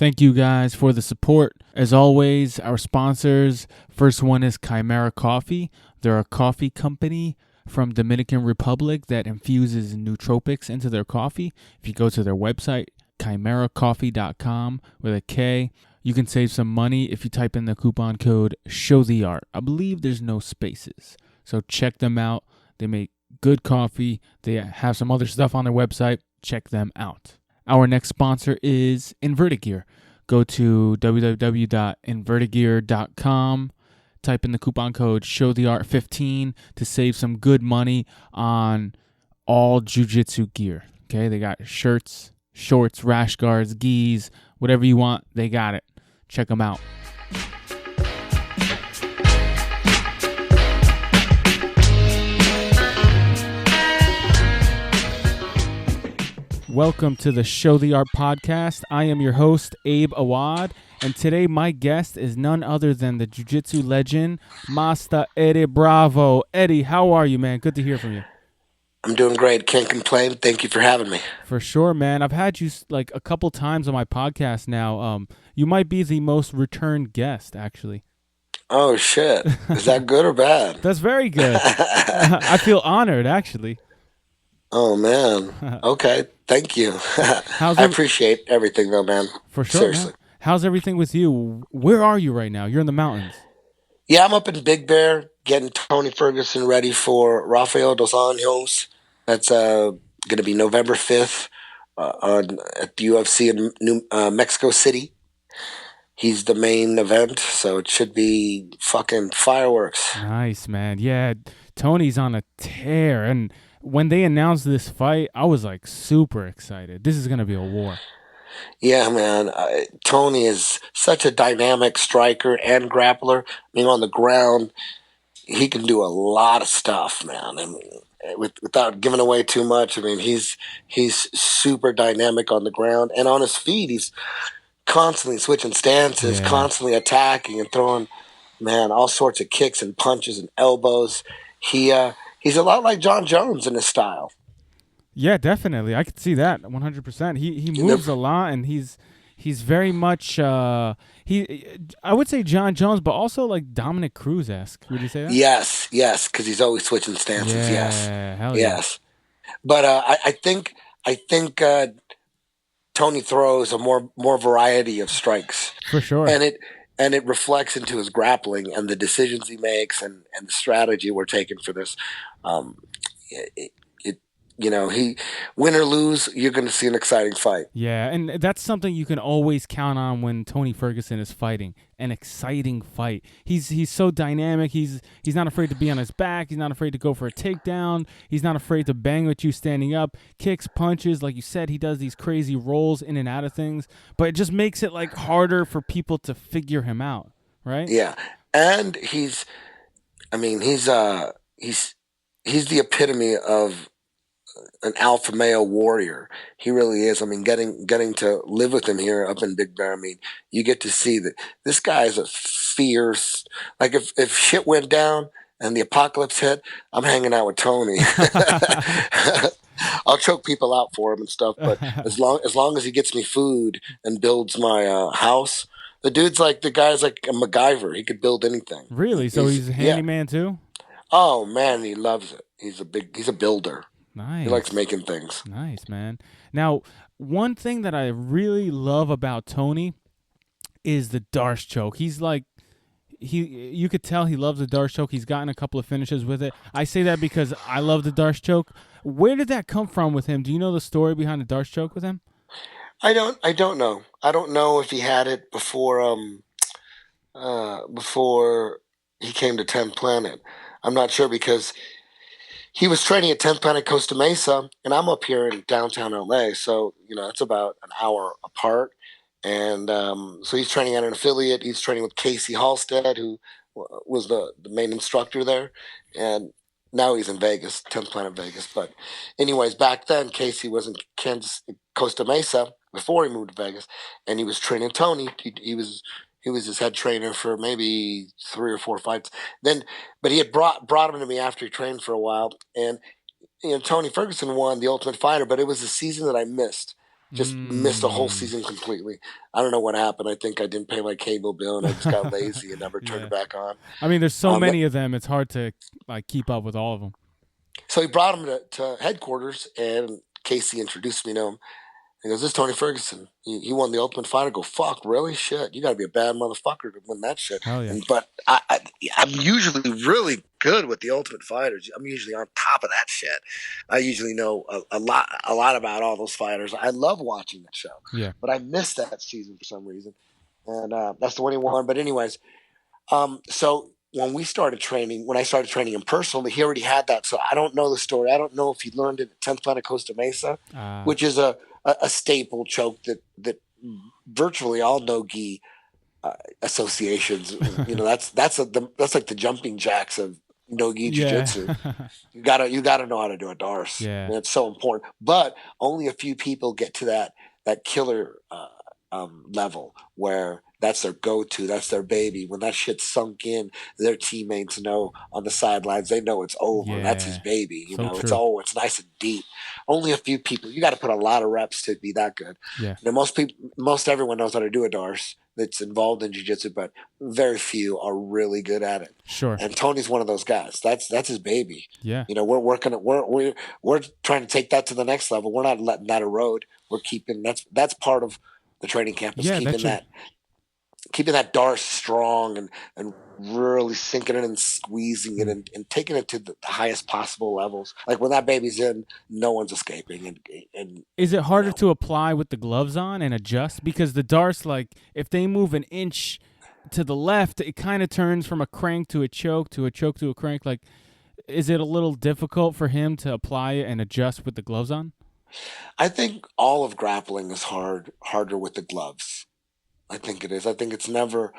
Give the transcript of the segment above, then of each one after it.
Thank you guys for the support. As always, our sponsors, first one is Chimera Coffee. They're a coffee company from Dominican Republic that infuses nootropics into their coffee. If you go to their website, chimeracoffee.com with a K, you can save some money if you type in the coupon code showtheART. I believe there's no spaces. So check them out. They make good coffee. They have some other stuff on their website. Check them out. Our next sponsor is Invertigear. Go to www.invertigear.com. Type in the coupon code showtheART15 to save some good money on all jiu-jitsu gear. Okay, they got shirts, shorts, rash guards, gis, whatever you want, they got it. Check them out. Welcome to the Show the Art podcast. I am your host, Abe Awad, and today my guest is none other than the jiu-jitsu legend, Master Eddie Bravo. Eddie, how are you, man? Good to hear from you. I'm doing great. Can't complain. Thank you for having me. For sure, man. I've had you like a couple times on my podcast now. You might be the most returned guest, actually. Oh, shit. Is that good or bad? That's very good. I feel honored, actually. Oh, man. Okay. Thank you. I appreciate everything, though, man. For sure. Seriously. Man. How's everything with you? Where are you right now? You're in the mountains. Yeah, I'm up in Big Bear getting Tony Ferguson ready for Rafael dos Anjos. That's going to be November 5th at the UFC in Mexico City. He's the main event, so it should be fucking fireworks. Nice, man. Yeah, Tony's on a tear, and when they announced this fight, I was like super excited. This is going to be a war. Yeah, man. Tony is such a dynamic striker and grappler. I mean, on the ground, he can do a lot of stuff, man. I mean, without giving away too much, I mean, he's super dynamic on the ground. And on his feet, he's constantly switching stances, constantly attacking and throwing, man, all sorts of kicks and punches and elbows. He's a lot like John Jones in his style. Yeah, definitely. I could see that 100%. He moves a lot, and he's very much I would say John Jones, but also like Dominic Cruz-esque. Would you say that? Yes, because he's always switching stances. Yeah, hell yes. But I think Tony throws a more variety of strikes for sure, and it reflects into his grappling and the decisions he makes and the strategy we're taking for this. He win or lose, you're going to see an exciting fight. Yeah, and that's something you can always count on when Tony Ferguson is fighting. An exciting fight. He's so dynamic. He's not afraid to be on his back. He's not afraid to go for a takedown. He's not afraid to bang with you standing up. Kicks, punches, like you said, he does these crazy rolls in and out of things. But it just makes it like harder for people to figure him out, right? Yeah, and he's the epitome of an alpha male warrior. He really is. I mean, getting to live with him here up in Big Bear, I mean, you get to see that this guy is a fierce, like if shit went down and the apocalypse hit, I'm hanging out with Tony. I'll choke people out for him and stuff, but as long as he gets me food and builds my house, the guy's like a MacGyver. He could build anything. Really? So he's a handyman too? Oh man, he loves it. He's a builder. Nice. He likes making things. Nice, man. Now, one thing that I really love about Tony is the Darce choke. He's like, you could tell he loves the Darce choke. He's gotten a couple of finishes with it. I say that because I love the Darce choke. Where did that come from with him? Do you know the story behind the Darce choke with him? I don't know. I don't know if he had it before he came to 10th Planet. I'm not sure because he was training at 10th Planet Costa Mesa, and I'm up here in downtown LA, so it's about an hour apart. And so he's training at an affiliate. He's training with Casey Halstead, who was the main instructor there, and now he's in Vegas, 10th Planet Vegas. But anyways, back then Casey was in Costa Mesa before he moved to Vegas, and he was training Tony. He was his head trainer for maybe 3 or 4 fights. But he had brought him to me after he trained for a while. And Tony Ferguson won the Ultimate Fighter, but it was a season that I missed. Just missed a whole Mm. season completely. I don't know what happened. I think I didn't pay my cable bill and I just got lazy and never turned Yeah. it back on. I mean, there's so That, many of them. It's hard to like keep up with all of them. so he brought him to headquarters, and Casey introduced me to him. He goes, "This is Tony Ferguson. He won the Ultimate Fighter." I go, "Fuck, really? Shit, you got to be a bad motherfucker to win that shit." Hell yeah. But I'm usually really good with the Ultimate Fighters. I'm usually on top of that shit. I usually know a lot about all those fighters. I love watching that show. Yeah. But I missed that season for some reason, and that's the one he won. But anyways, so when I started training him personally, he already had that. So I don't know the story. I don't know if he learned it at 10th Planet Costa Mesa, which is a staple choke that virtually all no-gi associations. That's like the jumping jacks of no-gi jiu-jitsu. You gotta know how to do a darce. Yeah. And it's so important. But only a few people get to that killer level where that's their go-to, that's their baby. When that shit's sunk in, their teammates know on the sidelines, they know it's over. Yeah. That's his baby. So True. It's nice and deep. Only a few people. You got to put a lot of reps to be that good. Yeah. Most everyone knows how to do a darce that's involved in jiu-jitsu, but very few are really good at it. Sure. And Tony's one of those guys. That's his baby. Yeah. We're working at we're trying to take that to the next level. We're not letting that erode. We're keeping that's part of the training camp is keeping that darce strong and really sinking it and squeezing it and taking it to the highest possible levels. Like when that baby's in, no one's escaping. And is it harder to apply with the gloves on and adjust? Because the darce, like if they move an inch to the left, it kind of turns from a crank to a choke to a choke to a crank. Like, is it a little difficult for him to apply it and adjust with the gloves on? I think all of grappling is harder with the gloves. I think it is. I think it's never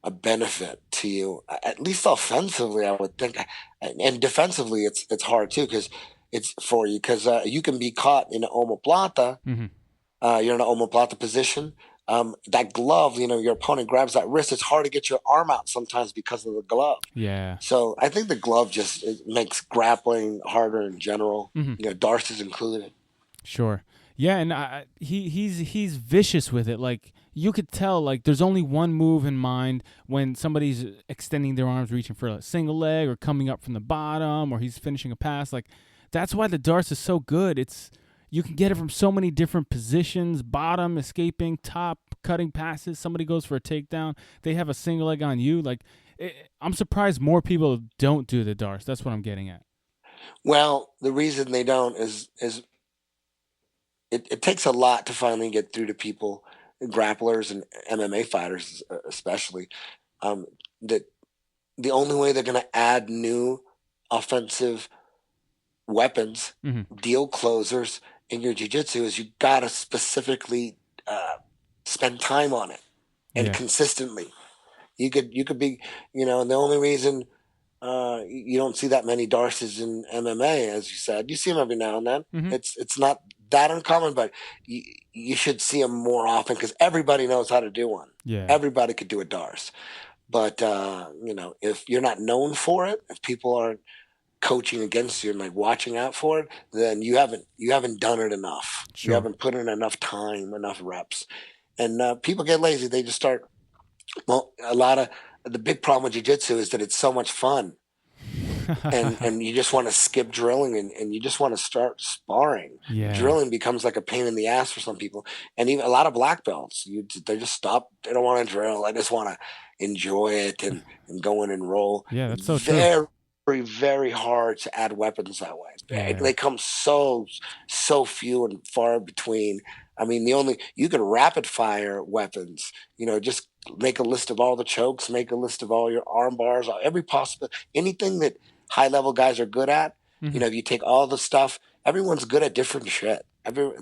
a benefit to you, at least offensively, I would think. And defensively, it's hard too because it's for you because you can be caught in an omoplata. Mm-hmm. You're in an omoplata position. That glove, your opponent grabs that wrist. It's hard to get your arm out sometimes because of the glove. Yeah. So I think the glove just makes grappling harder in general. Mm-hmm. Darce is included. Sure. Yeah, and he's vicious with it. Like you could tell, like there's only one move in mind when somebody's extending their arms, reaching for a single leg, or coming up from the bottom, or he's finishing a pass. Like that's why the darce is so good. You can get it from so many different positions: bottom, escaping, top, cutting passes. Somebody goes for a takedown, they have a single leg on you. Like I'm surprised more people don't do the darce. That's what I'm getting at. Well, the reason they don't is it takes a lot to finally get through to people, grapplers and MMA fighters especially, that the only way they're going to add new offensive weapons, deal closers in your jiu-jitsu is you got to specifically spend time on it and consistently. You could be, and the only reason you don't see that many darces in MMA, as you said, you see them every now and then. It's not that uncommon, but you should see them more often because everybody knows how to do one. Yeah. Everybody could do a darce. But, if you're not known for it, if people aren't coaching against you and like watching out for it, then you haven't done it enough. Sure. You haven't put in enough time, enough reps. And people get lazy. They just start, the big problem with jiu-jitsu is that it's so much fun. and you just want to skip drilling and you just want to start sparring. Yeah. Drilling becomes like a pain in the ass for some people. And even a lot of black belts, they just stop. They don't want to drill. They just want to enjoy it and go in and roll. Yeah, that's so true. Very, very hard to add weapons that way. Yeah. They come so few and far between. I mean, you can rapid fire weapons, just make a list of all the chokes, make a list of all your arm bars, every possible, anything that high level guys are good at. If you take all the stuff, everyone's good at different shit.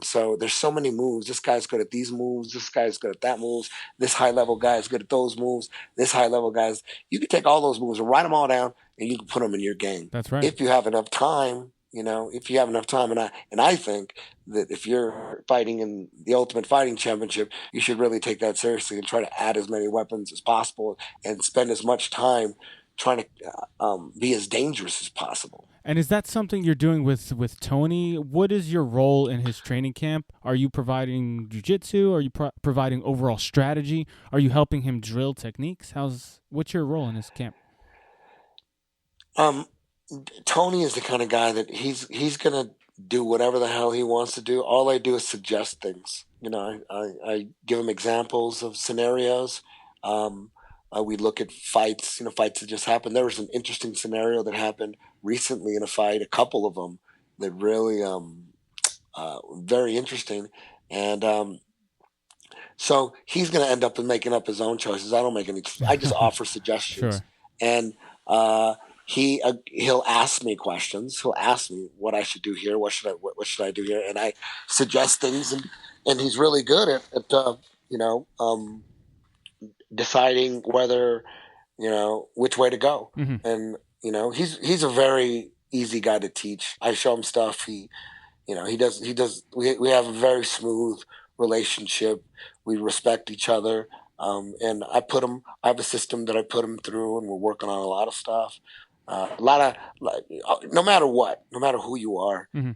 So there's so many moves. This guy's good at these moves. This guy's good at that moves. This high level guy is good at those moves. This high level guys, you can take all those moves and write them all down and you can put them in your game. That's right. If you have enough time, and I think that if you're fighting in the Ultimate Fighting Championship, you should really take that seriously and try to add as many weapons as possible and spend as much time trying to be as dangerous as possible. And is that something you're doing with Tony? What is your role in his training camp? Are you providing jujitsu? Are you providing overall strategy? Are you helping him drill techniques? What's your role in his camp? Um, Tony is the kind of guy that he's gonna do whatever the hell he wants to do. All I do is suggest things. You know, I give him examples of scenarios. Um, we look at fights, fights that just happened. There was an interesting scenario that happened recently in a fight, a couple of them that really very interesting. And so he's going to end up making up his own choices. I don't make any. I just offer suggestions, Sure. and he'll ask me questions. He'll ask me what I should do here. What should I do here? And I suggest things, and he's really good at deciding whether which way to go. Mm-hmm. And he's a very easy guy to teach. I show him stuff. He does. We have a very smooth relationship. We respect each other. And I have a system that I put him through, and we're working on a lot of stuff. No matter what, no matter who you are, Mm-hmm.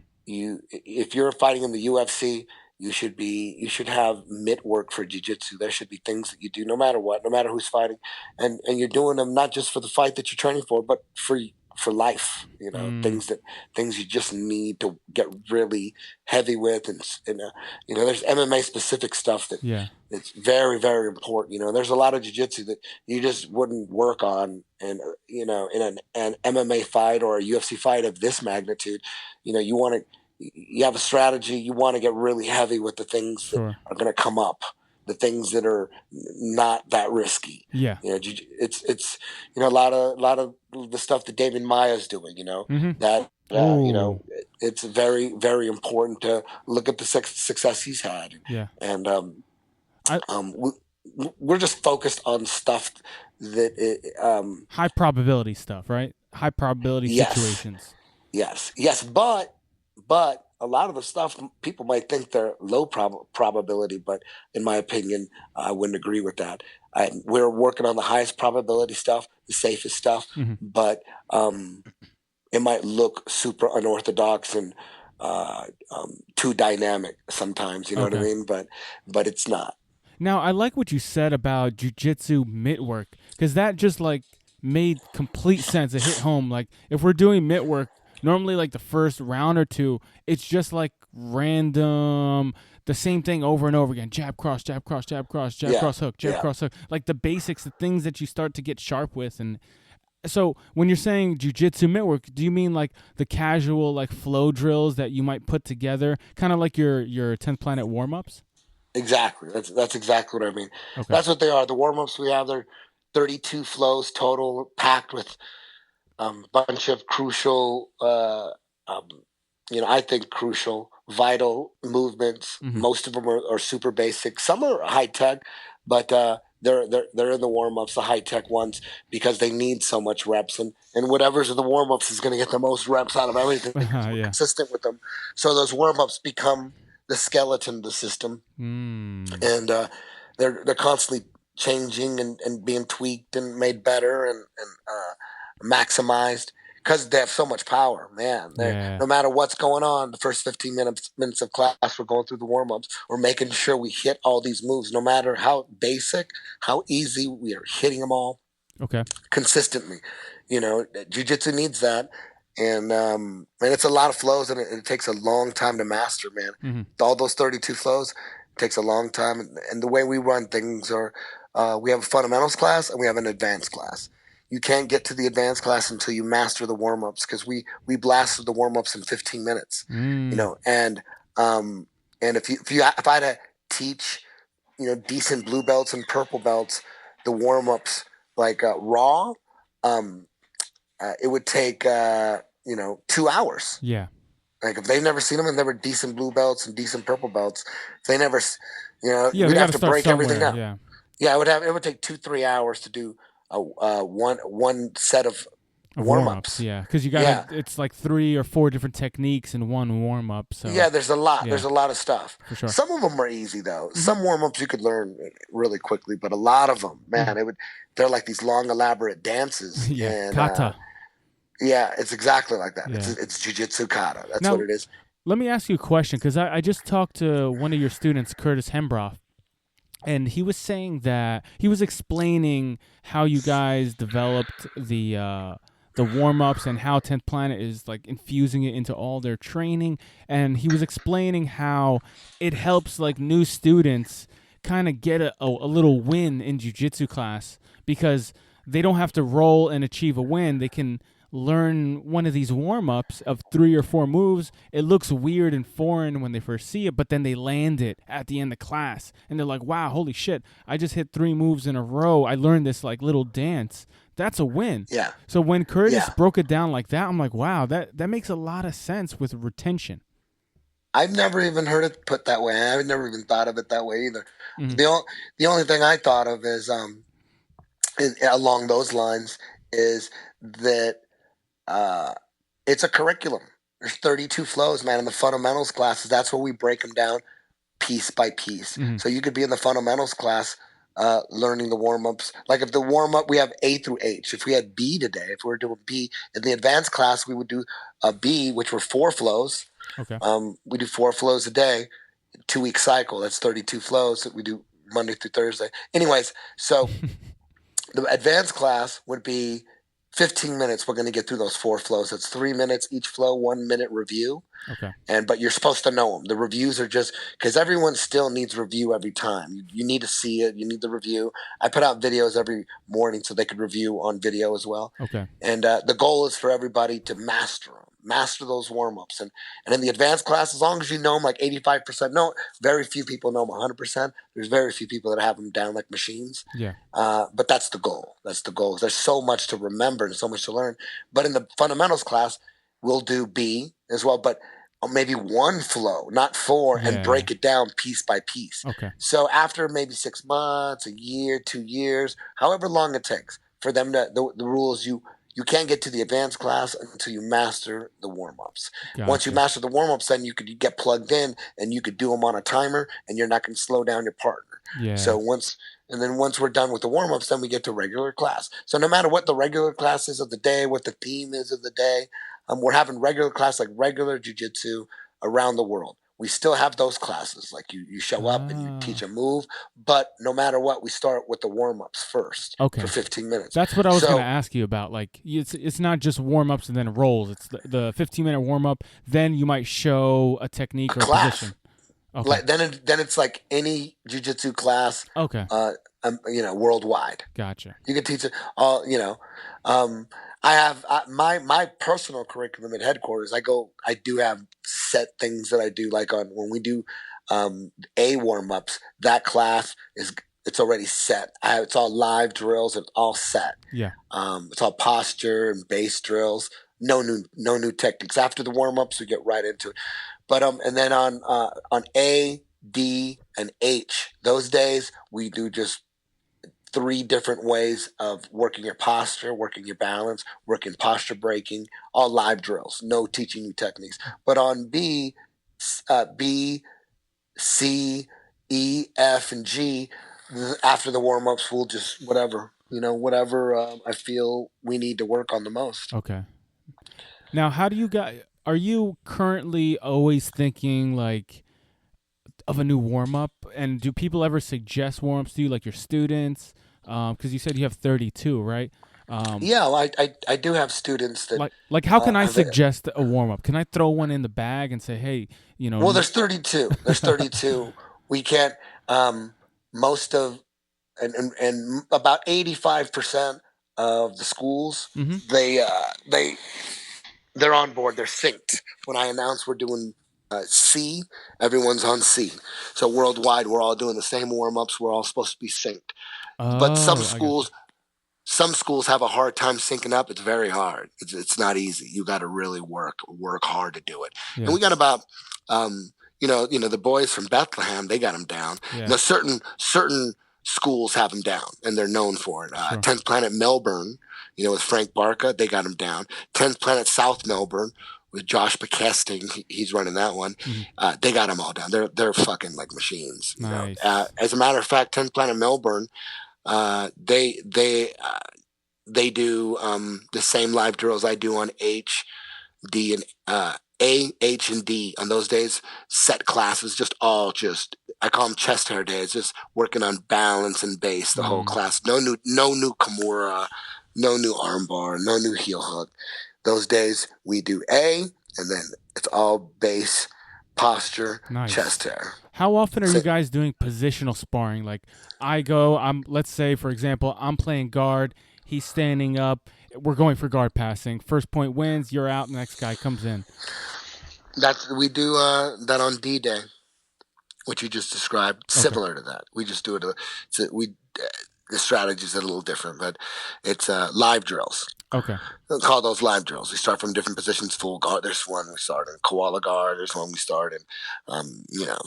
if you're fighting in the UFC, you should have mitt work for jiu-jitsu. There should be things that you do no matter what, no matter who's fighting, and you're doing them not just for the fight that you're training for, but for life. Things you just need to get really heavy with, and there's MMA specific stuff that Yeah. it's very, very important. There's a lot of jiu-jitsu that you just wouldn't work on, and in an MMA fight or a UFC fight of this magnitude. You have a strategy. You want to get really heavy with the things Sure. that are going to come up, the things that are not that risky. Yeah. It's a lot of the stuff that David Maya's doing. Mm-hmm. That Ooh. it's very, very important to look at the success he's had. Yeah. And we're just focused on stuff that High probability stuff, right? High probability situations. Yes, but a lot of the stuff people might think they're low probability, but in my opinion, I wouldn't agree with that. We're working on the highest probability stuff, the safest stuff, Mm-hmm. but it might look super unorthodox and too dynamic sometimes. You know what I mean? But it's not. Now, I like what you said about jujitsu mitt work, because that just made complete sense. It hit home. Like, if we're doing mitt work, normally the first round or two, it's just random, the same thing over and over again. Jab, cross, jab, cross, jab, cross, jab, cross, hook, jab, cross, hook. Like the basics, the things that you start to get sharp with. And so when you're saying jujitsu mitt work, do you mean the casual flow drills that you might put together, kind of like your 10th Planet warm-ups? Exactly. That's exactly what I mean. Okay. That's what they are. The warm-ups we have, they're 32 flows total, packed with bunch of crucial, I think crucial, vital movements. Mm-hmm. Most of them are super basic. Some are high tech, but they're in the warm ups, the high tech ones, because they need so much reps, and whatever's in the warm ups is going to get the most reps out of everything. We're consistent with them, so those warm ups become the skeleton of the system, and they're constantly changing and being tweaked and made better and maximized, because they have so much power, man. No matter what's going on, the first 15 minutes of class, we're going through the warm-ups. We're making sure we hit all these moves, no matter how basic, how easy, we are hitting them all consistently. Jiu-jitsu needs that. And it's a lot of flows, and it takes a long time to master, man. Mm-hmm. All those 32 flows, it takes a long time. And the way we run things are, we have a fundamentals class and we have an advanced class. You can't get to the advanced class until you master the warm-ups, because we blasted the warm-ups in 15 minutes. And if I had to teach, decent blue belts and purple belts, the warm-ups raw, it would take 2 hours. Yeah. If they've never seen them and they were decent blue belts and decent purple belts, if they never, we'd have to break everything up. Yeah, it would take 2-3 hours to do one set of warm-ups. Yeah, because you got it's 3 or 4 different techniques in one warm-up. So there's a lot. Yeah. There's a lot of stuff. For sure. Some of them are easy though. Mm-hmm. Some warm-ups you could learn really quickly, but a lot of them, man, they're like these long, elaborate dances. Yeah, kata. Yeah, it's exactly like that. Yeah. It's jujitsu kata. That's what Now, it is. let me ask you a question because I just talked to one of your students, Curtis Hembroff, and he was saying that he was explaining how you guys developed the warm ups and how 10th Planet is like infusing it into all their training. And he was explaining how it helps like new students kind of get a little win in jujitsu class because they don't have to roll and achieve a win. They can learn one of these warm-ups of 3 or 4 moves. It looks weird and foreign when they first see it, but then they land it at the end of class and they're like, wow, holy shit, I just hit 3 moves in a row. I learned this like little dance. That's a win. Yeah. So when Curtis Yeah. broke it down like that, I'm like, wow, that makes a lot of sense with retention. I've never even heard it put that way. I've never even thought of it that way either. Mm-hmm. The only thing I thought of is along those lines is that it's a curriculum. There's 32 flows, man. In the fundamentals classes, that's where we break them down piece by piece. Mm-hmm. So you could be in the fundamentals class learning the warm-ups. Like if the warm-up, we have A through H. If we had B today, if we were doing B, in the advanced class, we would do a B, which were 4 flows. Okay. We do 4 flows a day, 2-week cycle. That's 32 flows that we do Monday through Thursday. Anyways, so the advanced class would be 15 minutes. We're going to get through those 4 flows. That's 3 minutes each flow, 1 minute review. Okay. But you're supposed to know them. The reviews are just because everyone still needs review every time. You need to see it. You need the review. I put out videos every morning so they could review on video as well. Okay. And the goal is for everybody to master them. Master those warm-ups. And in the advanced class, as long as you know them like 85%, no, very few people know them 100%. There's very few people that have them down like machines. Yeah. But that's the goal. That's the goal. There's so much to remember and so much to learn. But in the fundamentals class, we'll do B as well, but maybe 1 flow, not 4, and break it down piece by piece. Okay. So after maybe 6 months, a year, 2 years, however long it takes for them to, the rule is you can't get to the advanced class until you master the warm-ups. Gotcha. Once you master the warm-ups, then you get plugged in and you could do them on a timer and you're not going to slow down your partner. Yeah. So once we're done with the warm-ups, then we get to regular class. So no matter what the regular class is of the day, what the theme is of the day, we're having regular class like regular jiu-jitsu around the world. We still have those classes. Like you show up and you teach a move, but no matter what, we start with the warm-ups first for 15 minutes. That's what I was going to ask you about. Like it's not just warm-ups and then rolls. It's the 15-minute warm-up. Then you might show a technique or a position. Okay. Like, then it's like any jiu-jitsu class. Okay. Worldwide. Gotcha. You can teach it all. I have my personal curriculum at headquarters. I do have set things that I do. Like when we do A warm-ups, that class it's already set. It's all live drills. It's all set. Yeah. It's all posture and base drills. No new techniques. After the warm-ups, we get right into it. But and then on A, D, and H, those days we do just 3 different ways of working your posture, working your balance, working posture breaking, all live drills, no teaching new techniques. But on B, C, E, F, and G, after the warm-ups, we'll just whatever I feel we need to work on the most. Okay. Now, how do you guys, are you currently always thinking like of a new warm-up? And do people ever suggest warm-ups to you, like your students? Because you said you have 32, right? Yeah, I do have students that like how can I suggest a warm-up? Can I throw one in the bag and say, hey, Well, there's 32. There's 32. We can't. Most of and about 85% of the schools they're on board. They're synced. When I announce we're doing C, everyone's on C. So worldwide, we're all doing the same warm-ups. We're all supposed to be synced. But some schools have a hard time syncing up. It's very hard. It's not easy. You got to really work hard to do it. Yeah. And we got about the boys from Bethlehem. They got them down. Yeah. Certain schools have them down, and they're known for it. 10th Planet Melbourne, with Frank Barca, they got him down. 10th Planet South Melbourne with Josh Bekesting, he's running that one. Mm-hmm. They got them all down. They're fucking like machines. Nice. As a matter of fact, 10th Planet Melbourne, they they do the same live drills I do on H, D, and A, H, and D. On those days, set classes, I call them chest hair days, just working on balance and base the whole class. No new Kimura, no new armbar, no new heel hook. Those days we do A, and then it's all base, posture, chest hair. How often are you guys doing positional sparring? Like let's say, for example, I'm playing guard, he's standing up, we're going for guard passing. First point wins, you're out, next guy comes in. We do that on D-Day, which you just described, similar to that. We just do it. The strategies are a little different, but it's live drills. Okay. We'll call those live drills. We start from different positions. Full guard. There's one we start in koala guard. There's one we start in,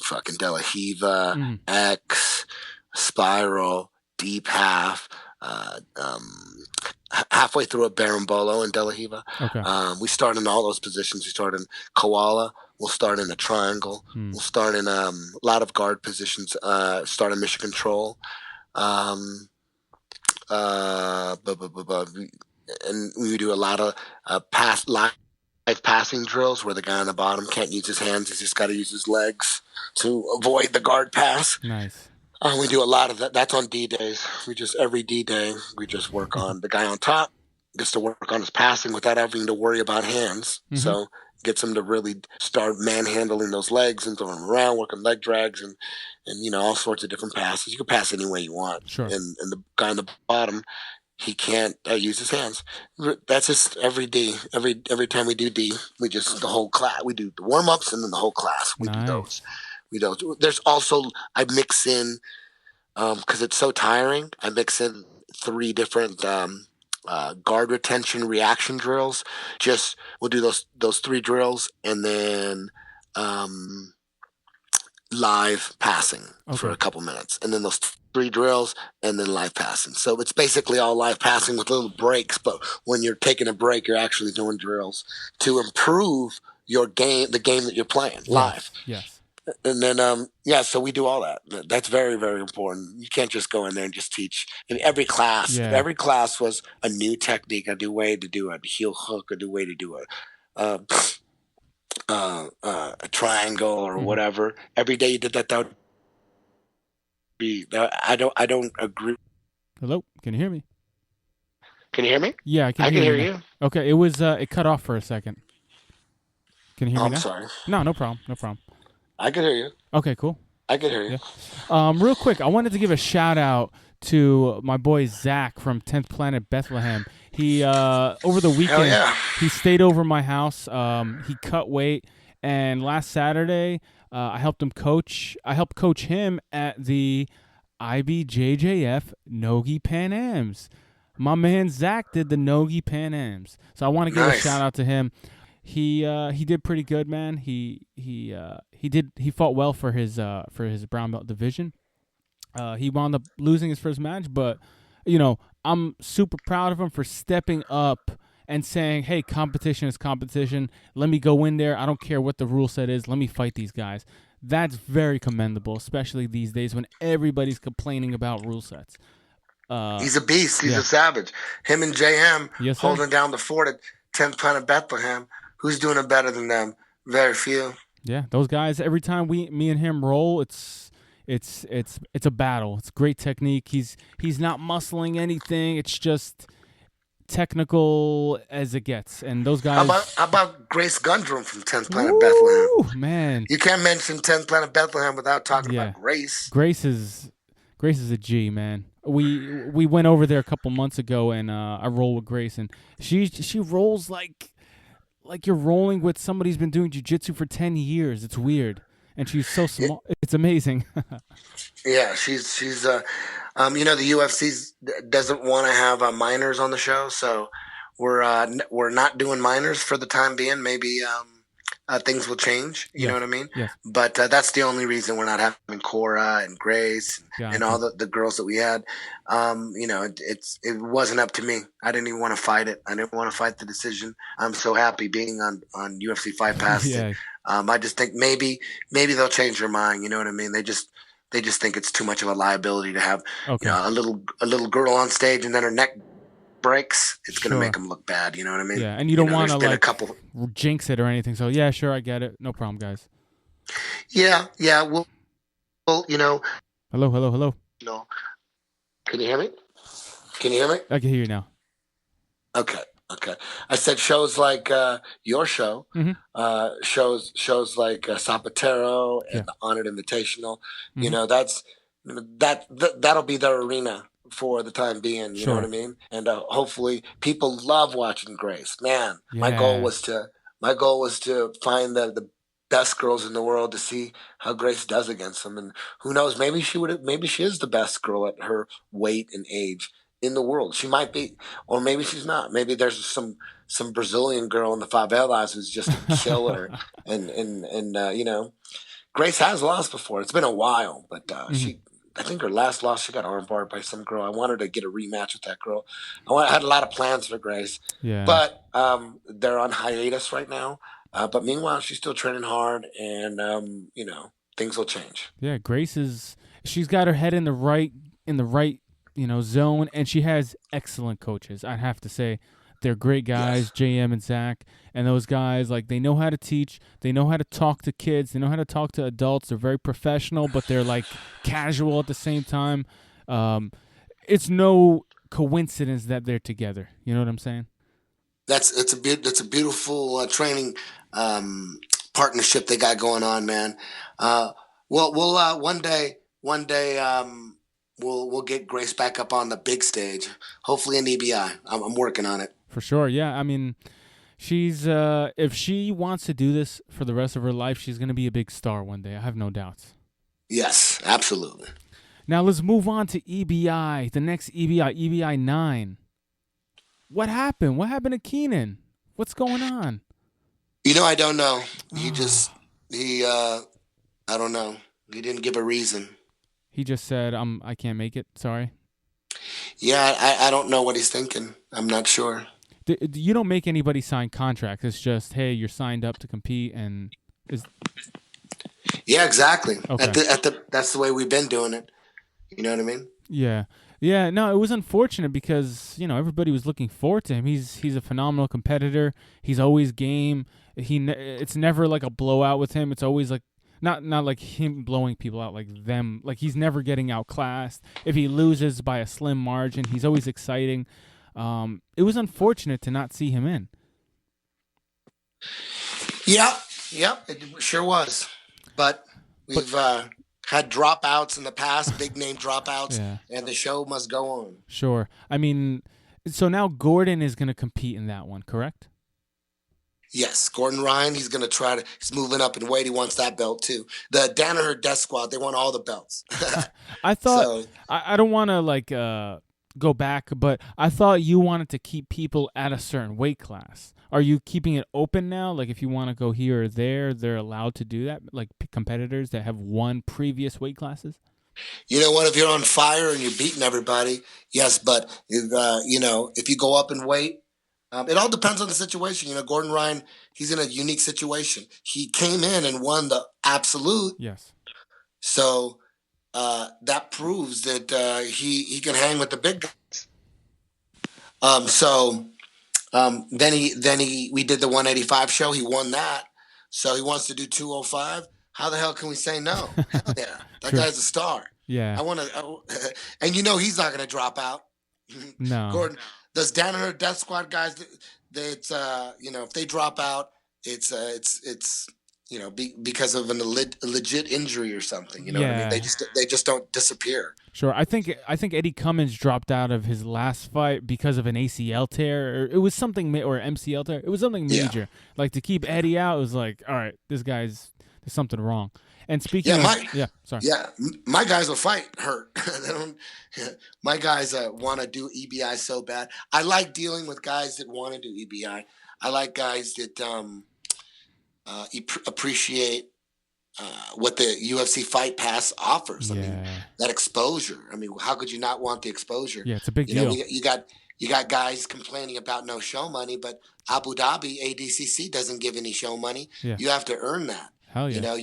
fucking De La Hiva, X, spiral, deep half, halfway through a berimbolo in De La Hiva. Okay. We start in all those positions. We start in koala. We'll start in a triangle. We'll start in a lot of guard positions. Start in mission control. And we do a lot of live passing drills where the guy on the bottom can't use his hands. He's just got to use his legs to avoid the guard pass. Nice. We do a lot of that. That's on D-days. Every D-day, we just work on the guy on top, gets to work on his passing without having to worry about hands. So gets him to really start manhandling those legs and throwing them around, working leg drags and all sorts of different passes. You can pass any way you want. Sure. And the guy on the bottom, he can't use his hands. That's just every D. Every time we do D, the whole class. We do the warm-ups and then the whole class. We do those. There's also, I mix in, because it's so tiring, I mix in 3 different guard retention reaction drills. We'll do those 3 drills and then live passing for a couple minutes, and then those 3 drills and then live passing. So it's basically all live passing with little breaks, but when you're taking a break, you're actually doing drills to improve your game, the game that you're playing live. Yes. And then, so we do all that. That's very, very important. You can't just go in there and just teach. In every class, every class was a new technique, a new way to do a heel hook, a new way to do a triangle or whatever. Every day you did that, I don't agree. Hello, can you hear me? Can you hear me? Yeah, I can hear you. Okay, it was it cut off for a second. Can you hear me now? I'm sorry. No problem. I can hear you. Okay, cool. I can hear you. Yeah. Real quick, I wanted to give a shout out to my boy Zach from 10th Planet Bethlehem. He over the weekend he stayed over my house. He cut weight, and last Saturday I helped coach him at the IBJJF Nogi Pan Ams. My man Zach did the Nogi Pan Ams, so I want to give a shout out to him. He did pretty good, man. He fought well for his brown belt division. He wound up losing his first match, but I'm super proud of him for stepping up and saying, "Hey, competition is competition. Let me go in there. I don't care what the rule set is. Let me fight these guys." That's very commendable, especially these days when everybody's complaining about rule sets. He's a beast. He's a savage. Him and JM holding down the fort at 10th Planet Bethlehem. Who's doing it better than them? Very few. Yeah, those guys. Every time me and him roll, it's a battle. It's great technique. He's not muscling anything. It's just technical as it gets. And those guys. How about Grace Gundrum from 10th Planet Bethlehem? Man, you can't mention 10th Planet Bethlehem without talking about Grace. Grace is a G, man. We went over there a couple months ago, and I roll with Grace, and she rolls like you're rolling with somebody who's been doing jiu-jitsu for 10 years. It's weird. And she's so small. It's amazing. Yeah, she's the UFC doesn't want to have minors on the show, so we're not doing minors for the time being. Maybe things will change. You know what I mean? Yes. But that's the only reason we're not having Cora and Grace and all the girls that we had. It wasn't up to me. I didn't even want to fight it. I didn't want to fight the decision. I'm so happy being on UFC Fight Pass. I just think maybe they'll change their mind. You know what I mean? They just think it's too much of a liability to have a little girl on stage and then her neck breaks, it's going to Sure. make them look bad. You know what I mean? Yeah, and you don't want to there's been like a couple. jinx it or anything. So yeah, sure, I get it. No problem, guys. Yeah. Well, Hello. can you hear me? Can you hear me? I can hear you now. Okay. I said shows like your show, shows like Zapatero and the Honored Invitational. You know, that'll be their arena for the time being. You know what I mean? And hopefully, people love watching Grace. Man, my goal was to find the best girls in the world to see how Grace does against them. And who knows? Maybe she is the best girl at her weight and age in the world. She might be, or maybe she's not. Maybe there's some Brazilian girl in the favelas who's just a killer. and Grace has lost before. It's been a while, but I think her last loss, she got armbarred by some girl. I wanted to get a rematch with that girl. I had a lot of plans for Grace, but they're on hiatus right now. But meanwhile, she's still training hard, and things will change. Yeah, Grace she's got her head in the right zone, and she has excellent coaches. I have to say, they're great guys, JM and Zach, and those guys, like, they know how to teach, they know how to talk to kids, they know how to talk to adults. They're very professional, but they're like casual at the same time. It's no coincidence that they're together. You know what I'm saying? That's a beautiful training partnership they got going on, man. We'll one day we'll get Grace back up on the big stage. Hopefully in EBI. I'm working on it. For sure, yeah. I mean, she's if she wants to do this for the rest of her life, she's gonna be a big star one day. I have no doubts. Yes, absolutely. Now let's move on to EBI. The next EBI 9. What happened? What happened to Keenan? What's going on? I don't know. I don't know. He didn't give a reason. He just said, I can't make it. Sorry. Yeah, I don't know what he's thinking. I'm not sure. You don't make anybody sign contracts. It's just, hey, you're signed up to compete, and yeah, exactly. Okay. That's the way we've been doing it. You know what I mean? Yeah. No, it was unfortunate because everybody was looking forward to him. He's a phenomenal competitor. He's always game. It's never like a blowout with him. It's always like not like him blowing people out, like them. Like, he's never getting outclassed. If he loses by a slim margin, he's always exciting. It was unfortunate to not see him in. Yeah, it sure was. But we've had dropouts in the past, big name dropouts, and the show must go on. Sure. I mean, so now Gordon is going to compete in that one, correct? Yes, Gordon Ryan, he's going to he's moving up in weight. He wants that belt too. The Danaher Death Squad, they want all the belts. I thought, I don't want to go back, but I thought you wanted to keep people at a certain weight class. Are you keeping it open now? Like, if you want to go here or there, they're allowed to do that? Like, competitors that have won previous weight classes? You know what? If you're on fire and you're beating everybody, yes. But if you go up in weight, it all depends on the situation. Gordon Ryan, he's in a unique situation. He came in and won the absolute. Yes. So that proves that he can hang with the big guys. Then we did the 185 show. He won that. So he wants to do 205. How the hell can we say no? Hell yeah, that guy's a star. Yeah. I want to, and he's not going to drop out. No. Gordon, those Danaher Death Squad guys, if they drop out, it's because of a legit injury or something. You know what I mean? They just don't disappear. Sure. I think Eddie Cummins dropped out of his last fight because of an ACL tear. Or it was something, or MCL tear. It was something major. Yeah. Like, to keep Eddie out, it was like, all right, there's something wrong. And speaking my guys will fight hurt. My guys want to do EBI so bad. I like dealing with guys that want to do EBI. I like guys that appreciate what the UFC Fight Pass offers. I mean, that exposure. I mean, how could you not want the exposure? Yeah, it's a big deal. You got guys complaining about no show money, but Abu Dhabi ADCC doesn't give any show money. Yeah. You have to earn that. Hell You yeah. know,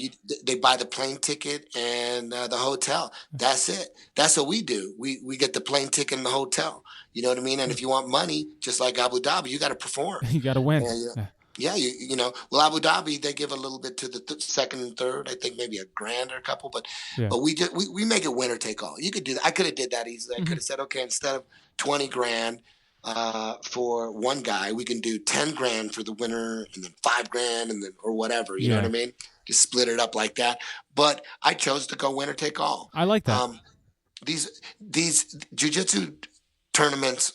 they buy the plane ticket and the hotel. That's it. That's what we do. We get the plane ticket and the hotel. You know what I mean? And if you want money, just like Abu Dhabi, you got to perform. You got to win. And yeah, you know, well, Abu Dhabi, they give a little bit to the second and third. I think maybe a grand or a couple, but Yeah. we make it winner take all. You could do that. I could have did that easily. I could have said, okay, instead of 20 grand for one guy, we can do 10 grand for the winner, and then 5 grand, and then or whatever. You know what I mean? Just split it up like that. But I chose to go winner take all. I like that. These jiu-jitsu tournaments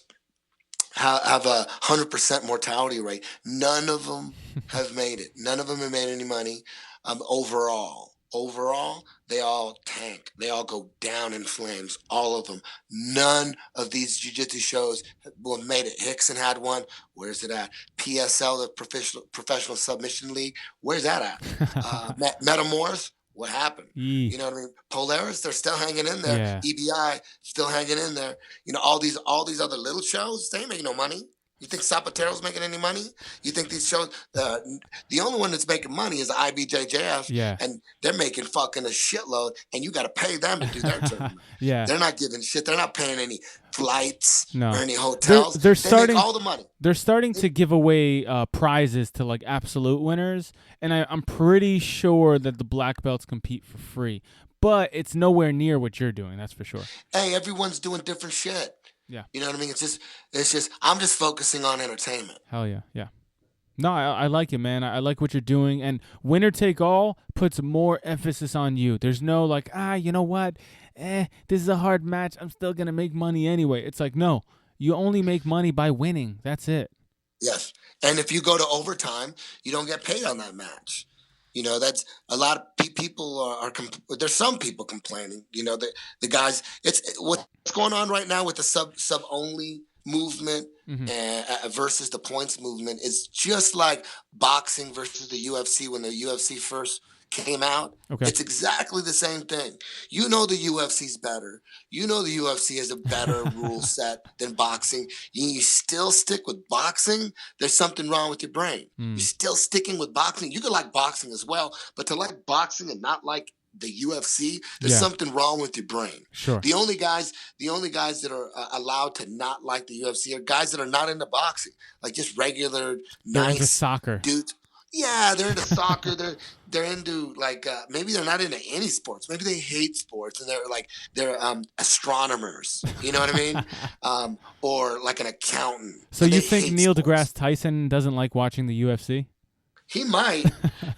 have a 100% mortality rate. None of them have made it. None of them have made any money. Overall, they all tank. They all go down in flames. All of them. None of these jiu-jitsu shows made it. Hickson had one. Where's it at? PSL, the Professional Submission League. Where's that at? Metamorphs. What happened? You know what I mean? Polaris, they're still hanging in there. Yeah. EBI, still hanging in there. You know, all these other little shows, they ain't making no money. You think Zapatero's making any money? You think these shows, the only one that's making money is the IBJJF, and they're making fucking a shitload, and you got to pay them to do their tournament. They're not giving shit. They're not paying any flights or any hotels. They're starting make all the money. They're starting to give away prizes to like absolute winners, and I'm pretty sure that the black belts compete for free, but it's nowhere near what you're doing. That's for sure. Hey, everyone's doing different shit. Yeah. You know what I mean? It's just I'm just focusing on entertainment. Hell yeah. Yeah. No, I like it, man. I like what you're doing. And winner take all puts more emphasis on you. There's no like, you know what? This is a hard match. I'm still going to make money anyway. It's like, no, you only make money by winning. That's it. Yes. And if you go to overtime, you don't get paid on that match. You know, that's a lot of people are there's some people complaining, you know, the guys, what's going on right now with the sub only movement versus the points movement. It's just like boxing versus the UFC when the UFC first came out. Okay. It's exactly the same thing. You know the UFC's better. You know the UFC has a better rule set than boxing. You still stick with boxing, there's something wrong with your brain. You're still sticking with boxing. You could like boxing as well, but to like boxing and not like the UFC, there's something wrong with your brain. Sure. The only guys that are allowed to not like the UFC are guys that are not into boxing, like just regular they're nice into soccer dudes. Yeah, they're into soccer. They're into like maybe they're not into any sports. Maybe they hate sports and they're astronomers. You know what I mean? Or like an accountant. So you think Neil deGrasse Tyson doesn't like watching the UFC? He might.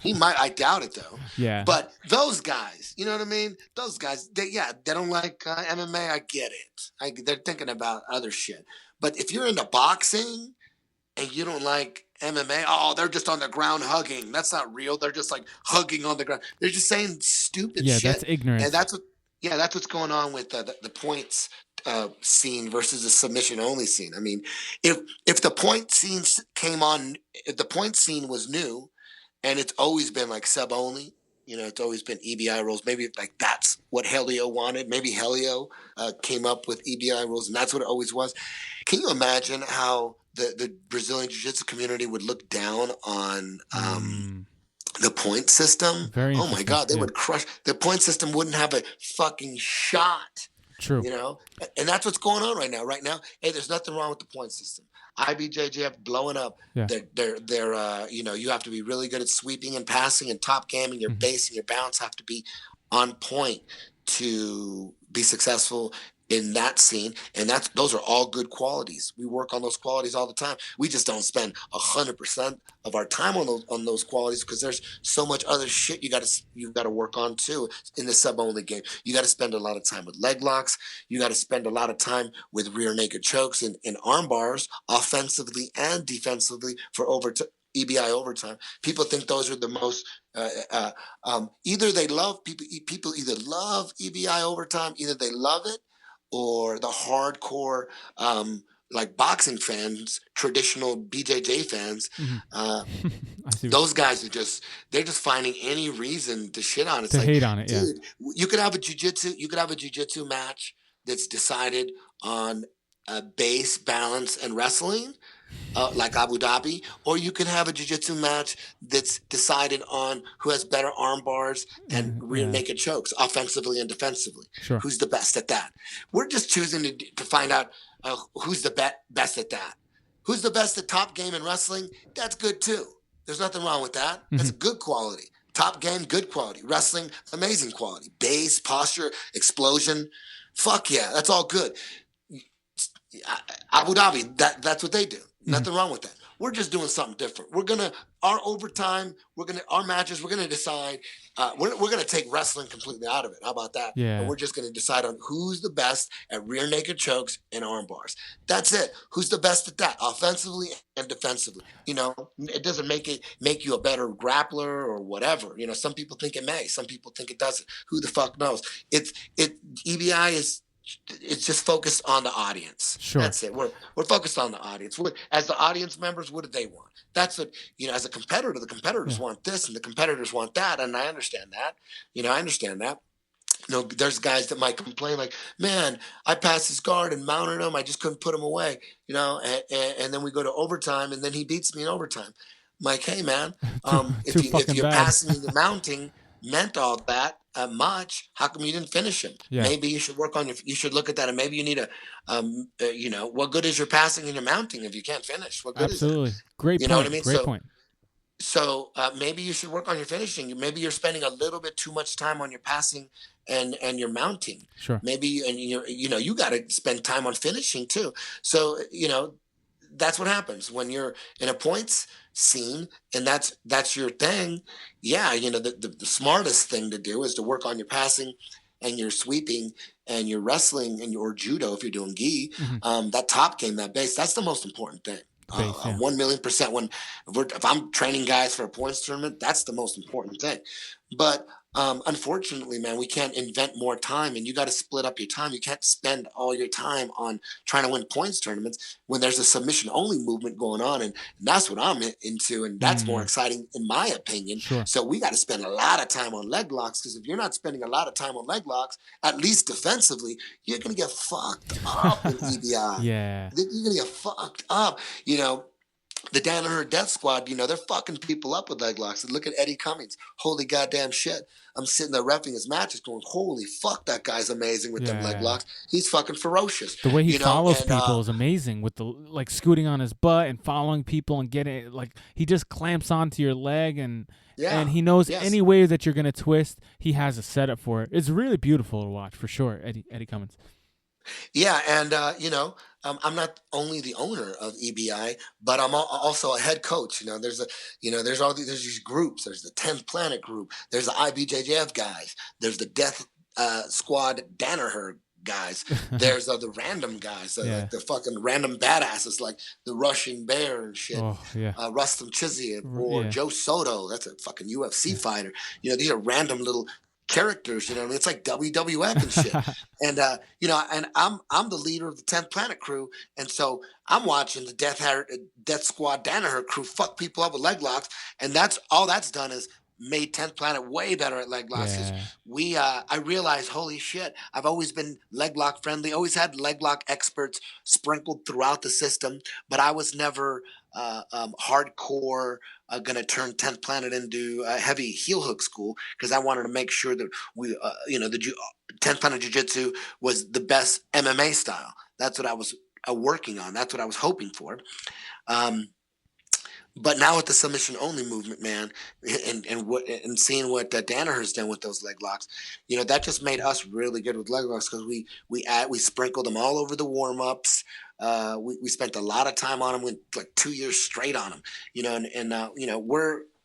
I doubt it though. Yeah. But those guys, you know what I mean? Those guys, they don't like MMA. I get it. They're thinking about other shit. But if you're into boxing and you don't like MMA, they're just on the ground hugging. That's not real. They're just like hugging on the ground. They're just saying stupid shit. Yeah, that's ignorant. And that's what's going on with the points scene versus the submission only scene. I mean, if the point scene came on, if the point scene was new, and it's always been like sub only, you know, it's always been EBI rules. Maybe like that's what Helio wanted. Maybe Helio came up with EBI rules, and that's what it always was. Can you imagine how the Brazilian Jiu-Jitsu community would look down on the point system? Oh my God, they would crush. The point system wouldn't have a fucking shot. True. You know, and that's what's going on right now. Hey, there's nothing wrong with the point system. IBJJF blowing up. Yeah. They're you know, you have to be really good at sweeping and passing and top gamming. Your base and your bounce have to be on point to be successful in that scene, and those are all good qualities. We work on those qualities all the time. We just don't spend 100% of our time on those qualities because there's so much other shit you got to work on too in the sub only game. You got to spend a lot of time with leg locks. You got to spend a lot of time with rear naked chokes and arm bars, offensively and defensively for EBI overtime. People think those are the most. Either they love people either love EBI overtime, either they love it, or the hardcore like boxing fans, traditional BJJ fans, those guys they're just finding any reason to shit on it. To hate on it, dude, you could have a jiu-jitsu match that's decided on base, balance, and wrestling, like Abu Dhabi, or you can have a jiu-jitsu match that's decided on who has better arm bars and rear Yeah. naked chokes, offensively and defensively. Sure. Who's the best at that? We're just choosing to find out who's the best at that. Who's the best at top game in wrestling? That's good too. There's nothing wrong with that. That's good quality. Top game, good quality. Wrestling, amazing quality. Base, posture, explosion. Fuck yeah, that's all good. Abu Dhabi, that's what they do. Nothing wrong with that. We're just doing something different. Our overtime, our matches, we're gonna decide. We're gonna take wrestling completely out of it. How about that? Yeah. And we're just gonna decide on who's the best at rear naked chokes and arm bars. That's it. Who's the best at that, offensively and defensively? It doesn't make you a better grappler or whatever. Some people think it may. Some people think it doesn't. Who the fuck knows? EBI is. It's just focused on the audience. Sure. That's it. We're focused on the audience. As the audience members, what do they want? That's what, as a competitor, the competitors want this and the competitors want that. And I understand that. I understand that. There's guys that might complain like, man, I passed his guard and mounted him. I just couldn't put him away, and then we go to overtime and then he beats me in overtime. I'm like, hey, man, if you're passing and mounting meant all that much, how come you didn't finish him? Yeah. Maybe you should you should look at that, and maybe you need what good is your passing and your mounting if you can't finish? What good Absolutely. is it? Great point. What I mean? Great point. So maybe you should work on your finishing. Maybe you're spending a little bit too much time on your passing and your mounting. Sure. Maybe you got to spend time on finishing too. So that's what happens when you're in a points scene and that's your thing. Yeah, the smartest thing to do is to work on your passing and your sweeping and your wrestling and your judo if you're doing gi. That top game, that base, that's the most important thing. 1,000,000%. If I'm training guys for a points tournament, that's the most important thing. But unfortunately, man, we can't invent more time, and you got to split up your time. You can't spend all your time on trying to win points tournaments when there's a submission only movement going on, and that's what I'm into, and that's more exciting in my opinion. Sure. So we got to spend a lot of time on leg locks, because if you're not spending a lot of time on leg locks, at least defensively, you're gonna get fucked up in EBI. Yeah. You're gonna get fucked up. The Danaher Death Squad, they're fucking people up with leg locks. And look at Eddie Cummings. Holy goddamn shit. I'm sitting there reffing his matches going, holy fuck, that guy's amazing with them leg locks. He's fucking ferocious. The way he follows people is amazing with the scooting on his butt and following people and getting he just clamps onto your leg and he knows any way that you're going to twist, he has a setup for it. It's really beautiful to watch for sure, Eddie Cummings. Yeah, and I'm not only the owner of EBI, but I'm also a head coach. There's these groups. There's the 10th Planet group. There's the IBJJF guys. There's the Death Squad Danaher guys. There's the random guys, like the fucking random badasses, like the Russian Bear and shit. Oh, yeah. Rustam Chizy or Joe Soto. That's a fucking UFC fighter. These are random little characters, it's like WWF and shit. And and I'm the leader of the 10th Planet crew, and so I'm watching the Death Squad Danaher crew fuck people up with leg locks, and that's all that's done is made 10th Planet way better at leg locks. I realized, holy shit, I've always been leg lock friendly, always had leg lock experts sprinkled throughout the system, but I was never hardcore going to turn 10th Planet into a heavy heel hook school, because I wanted to make sure that we, the 10th Planet Jiu-Jitsu was the best MMA style. That's what I was working on. That's what I was hoping for. But now with the submission only movement, man, and seeing what Danaher's done with those leg locks, that just made us really good with leg locks, because we sprinkled them all over the warm ups. We spent a lot of time on them, went like 2 years straight on them,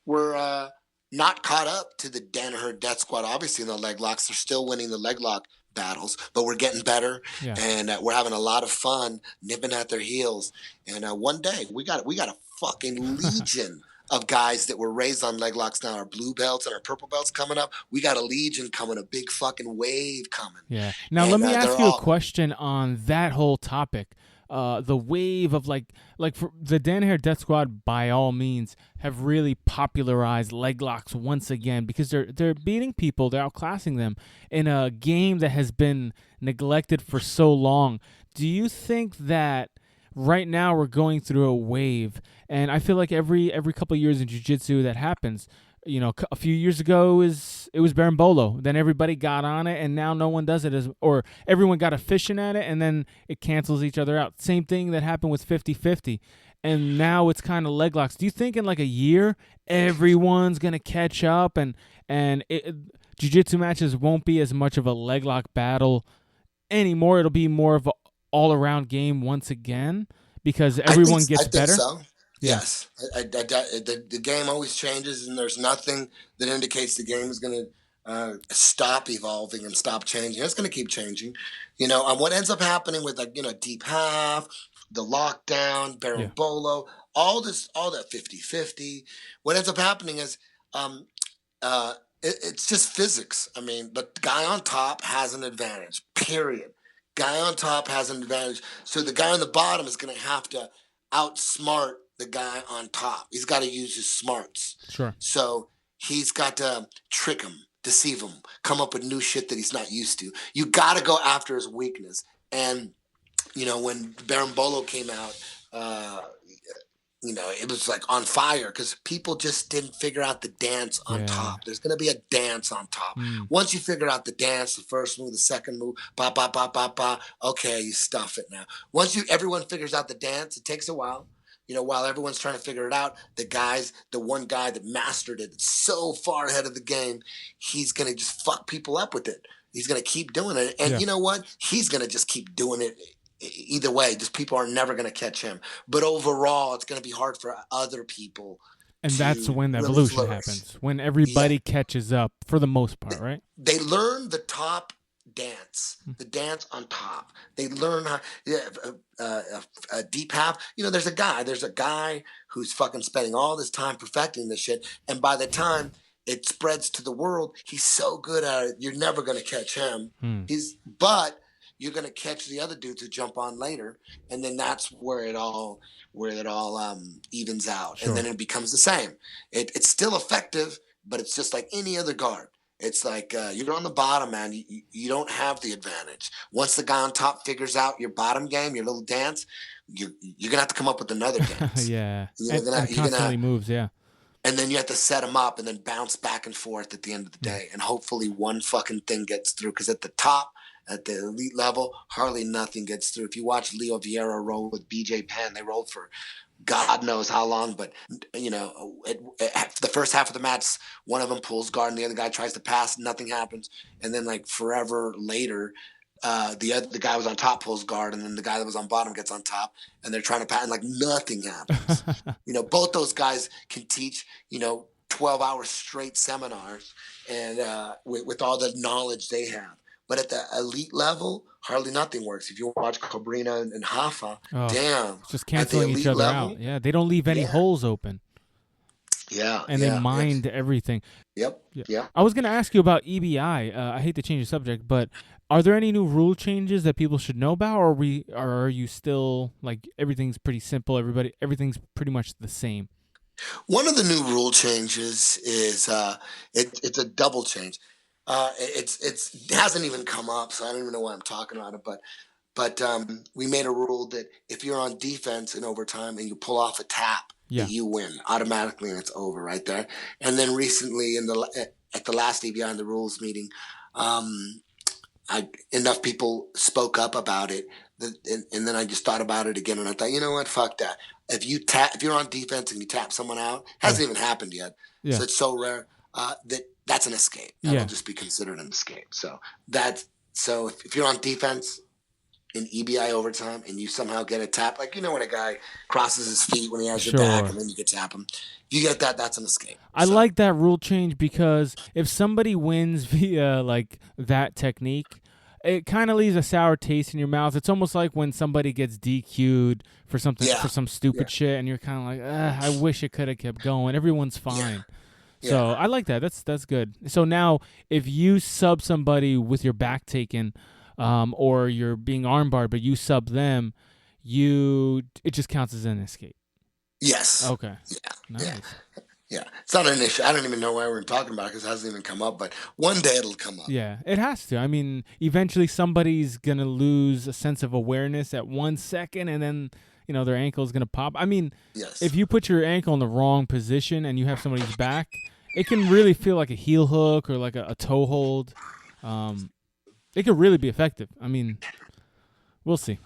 we're not caught up to the Danaher Death Squad. Obviously, in the leg locks, they're still winning the leg lock battles, but we're getting better, and we're having a lot of fun nipping at their heels. And one day we got a fucking legion of guys that were raised on leg locks now, our blue belts and our purple belts coming up. We got a legion coming, a big fucking wave coming. Yeah. Now let me ask you a question on that whole topic. The wave of like for the Danaher Death Squad, by all means, have really popularized leg locks once again, because they're beating people, they're outclassing them in a game that has been neglected for so long. Do you think that right now we're going through a wave, and I feel like every couple of years in jiu-jitsu that happens. You know, a few years ago it was berimbolo. Then everybody got on it, and now no one does it or everyone got efficient at it, and then it cancels each other out. Same thing that happened with 50-50. And now it's kind of leg locks. Do you think in like a year everyone's gonna catch up and jiu-jitsu matches won't be as much of a leg lock battle anymore? It'll be more of an all-around game once again because everyone gets better. So. Yeah. Yes, the game always changes, and there's nothing that indicates the game is going to stop evolving and stop changing. It's going to keep changing. You know, what ends up happening with like, you know, deep half, the lockdown, berimbolo, all that 50-50. What ends up happening is it's just physics. I mean, the guy on top has an advantage, period. Guy on top has an advantage. So the guy on the bottom is going to have to outsmart the guy on top. He's got to use his smarts. Sure. So he's got to trick him, deceive him, come up with new shit that he's not used to. You got to go after his weakness. And, you know, when berimbolo came out, you know, it was like on fire because people just didn't figure out the dance on top. There's going to be a dance on top. Once you figure out the dance, the first move, the second move, ba, ba, ba, ba, ba, okay, you stuff it now. Once everyone figures out the dance, it takes a while. You know, while everyone's trying to figure it out, the one guy that mastered it, it's so far ahead of the game, he's going to just fuck people up with it. He's going to keep doing it. And you know what? He's going to just keep doing it either way. Just people are never going to catch him. But overall, it's going to be hard for other people. And that's when the evolution happens, when everybody catches up for the most part, right? They learn the top dance, the dance on top. They learn how a deep half. You know, there's a guy who's fucking spending all this time perfecting this shit, and by the time it spreads to the world, he's so good at it, you're never going to catch him. But you're going to catch the other dudes who jump on later, and then that's where it all evens out. Sure. And then it becomes the same. It's still effective, but it's just like any other guard. It's like you're on the bottom, man. You don't have the advantage. Once the guy on top figures out your bottom game, your little dance, you're going to have to come up with another dance. And constantly moves, And then you have to set them up and then bounce back and forth at the end of the day. And hopefully one fucking thing gets through. Because at the top, at the elite level, hardly nothing gets through. If you watch Leo Vieira roll with BJ Penn, they rolled for God knows how long, but you know, the first half of the match, one of them pulls guard and the other guy tries to pass, nothing happens, and then like forever later, the guy was on top pulls guard, and then the guy that was on bottom gets on top, and they're trying to pass, and like nothing happens. You know, both those guys can teach, you know, 12-hour straight seminars, and with all the knowledge they have. But at the elite level, hardly nothing works. If you watch Cabrina and Hafa, damn. It's just canceling each other out. Yeah, they don't leave any holes open. Yeah. And they mind everything. Yep. I was going to ask you about EBI. I hate to change the subject, but are there any new rule changes that people should know about, or are you still, like, everything's pretty simple, everything's pretty much the same? One of the new rule changes is it's a double change. It hasn't even come up, so I don't even know why I'm talking about it. But we made a rule that if you're on defense in overtime and you pull off a tap, you win automatically, and it's over right there. And then recently, at the last EBI in the rules meeting, enough people spoke up about it, and then I just thought about it again, and I thought, you know what, fuck that. If you're on defense and you tap someone out, hasn't even happened yet. So it's so rare that's an escape. That'll just be considered an escape. So if you're on defense in EBI overtime and you somehow get a tap, like, you know, when a guy crosses his feet when he has your back and then you can tap him, if you get that, that's an escape. I like that rule change because if somebody wins via like that technique, it kind of leaves a sour taste in your mouth. It's almost like when somebody gets DQ'd for something, for some stupid shit, and you're kind of like, I wish it could have kept going. Everyone's fine. So I like that. That's good. So now, if you sub somebody with your back taken, or you're being armbarred, but you sub them, it just counts as an escape. Yes. Okay. Yeah. Nice. Yeah. It's not an issue. I don't even know why we're talking about it because it hasn't even come up. But one day it'll come up. Yeah, it has to. I mean, eventually somebody's gonna lose a sense of awareness at 1 second, and then their ankle is going to pop. I mean, Yes. if you put your ankle in the wrong position and you have somebody's back, it can really feel like a heel hook or like a toe hold. It could really be effective. I mean, we'll see.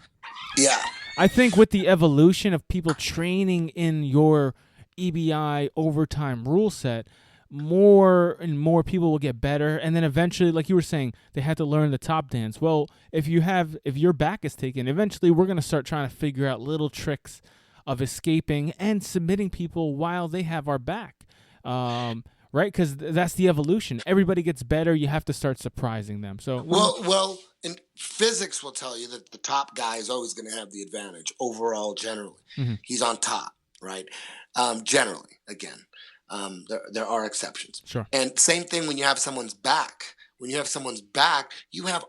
Yeah. I think with the evolution of people training in your EBI overtime rule set, more and more people will get better, and then eventually, like you were saying, they had to learn the top dance. Well, if your back is taken, eventually we're going to start trying to figure out little tricks of escaping and submitting people while they have our back, right? Because that's the evolution. Everybody gets better. You have to start surprising them. So Well, and physics will tell you that the top guy is always going to have the advantage overall. Generally, he's on top, right? Generally, again. There are exceptions. Sure. And same thing when you have someone's back. When you have someone's back, you have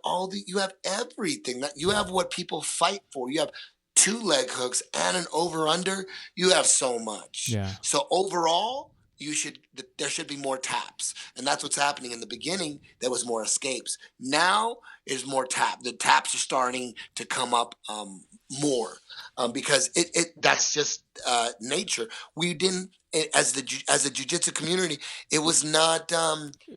everything. That you have what people fight for. You have 2 leg hooks and an over under. You have so much. Yeah. So overall, there should be more taps, and that's what's happening. In the beginning, there was more escapes. Now is more tap. The taps are starting to come up more because that's just nature. We didn't. As a jiu-jitsu community, it was not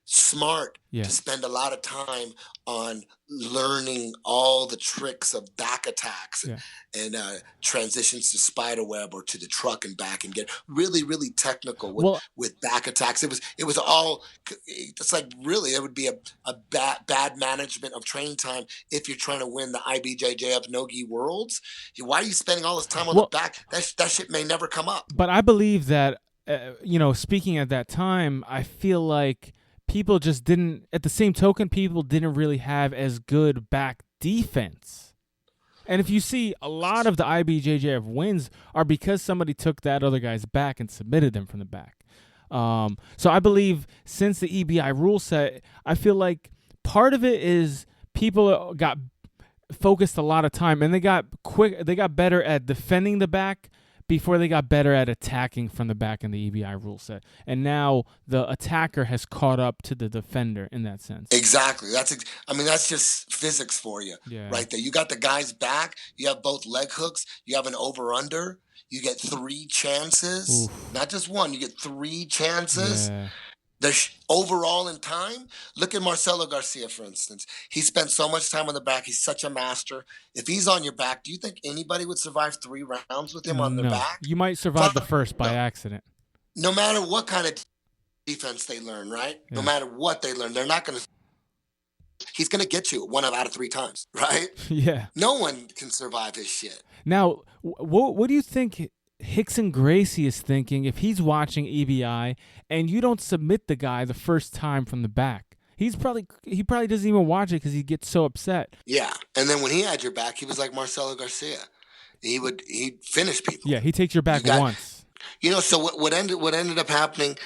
smart to spend a lot of time on learning all the tricks of back attacks and transitions to spider web or to the truck and back and get really, really technical with back attacks. It was all. It's like really, it would be a bad management of training time if you're trying to win the IBJJF Nogi Worlds. Why are you spending all this time on the back? That shit may never come up. But I believe that. Speaking at that time, I feel like people just didn't, at the same token, people didn't really have as good back defense. And if you see, a lot of the IBJJF wins are because somebody took that other guy's back and submitted them from the back. So I believe since the EBI rule set, I feel like part of it is people got focused a lot of time and they got better at defending the back before they got better at attacking from the back in the EBI rule set. And now the attacker has caught up to the defender in that sense. Exactly. That's just physics for you right there. You got the guy's back. You have both leg hooks. You have an over-under. You get 3 chances. Oof. Not just one. You get 3 chances. Yeah. Overall in time, look at Marcelo Garcia, for instance. He spent so much time on the back. He's such a master. If he's on your back, do you think anybody would survive 3 rounds with him on their back? You might survive the first by accident. No matter what kind of defense they learn, right? Yeah. No matter what they learn, they're not going to. He's going to get you 1 out of 3 times, right? Yeah. No one can survive his shit. Now, what do you think Rickson Gracie is thinking if he's watching EBI and you don't submit the guy the first time from the back? He probably doesn't even watch it because he gets so upset. Yeah, and then when he had your back, he was like Marcelo Garcia. He'd finish people. Yeah, he takes your back once. So what ended up happening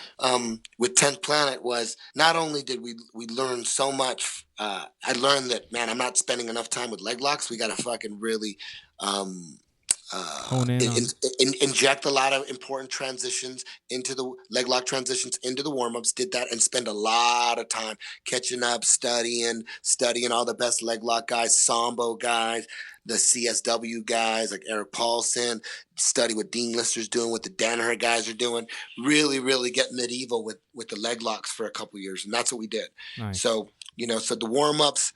with 10th Planet was not only did we learn so much. I learned that, man, I'm not spending enough time with leg locks. We got to fucking really. Inject a lot of important transitions into the leg lock transitions into the warm-ups, did that and spend a lot of time catching up, studying all the best leg lock guys, Sambo guys, the CSW guys like Eric Paulson, study what Dean Lister's doing, what the Danaher guys are doing, really, really get medieval with the leg locks for a couple years. And that's what we did. Nice. So, so the warm-ups,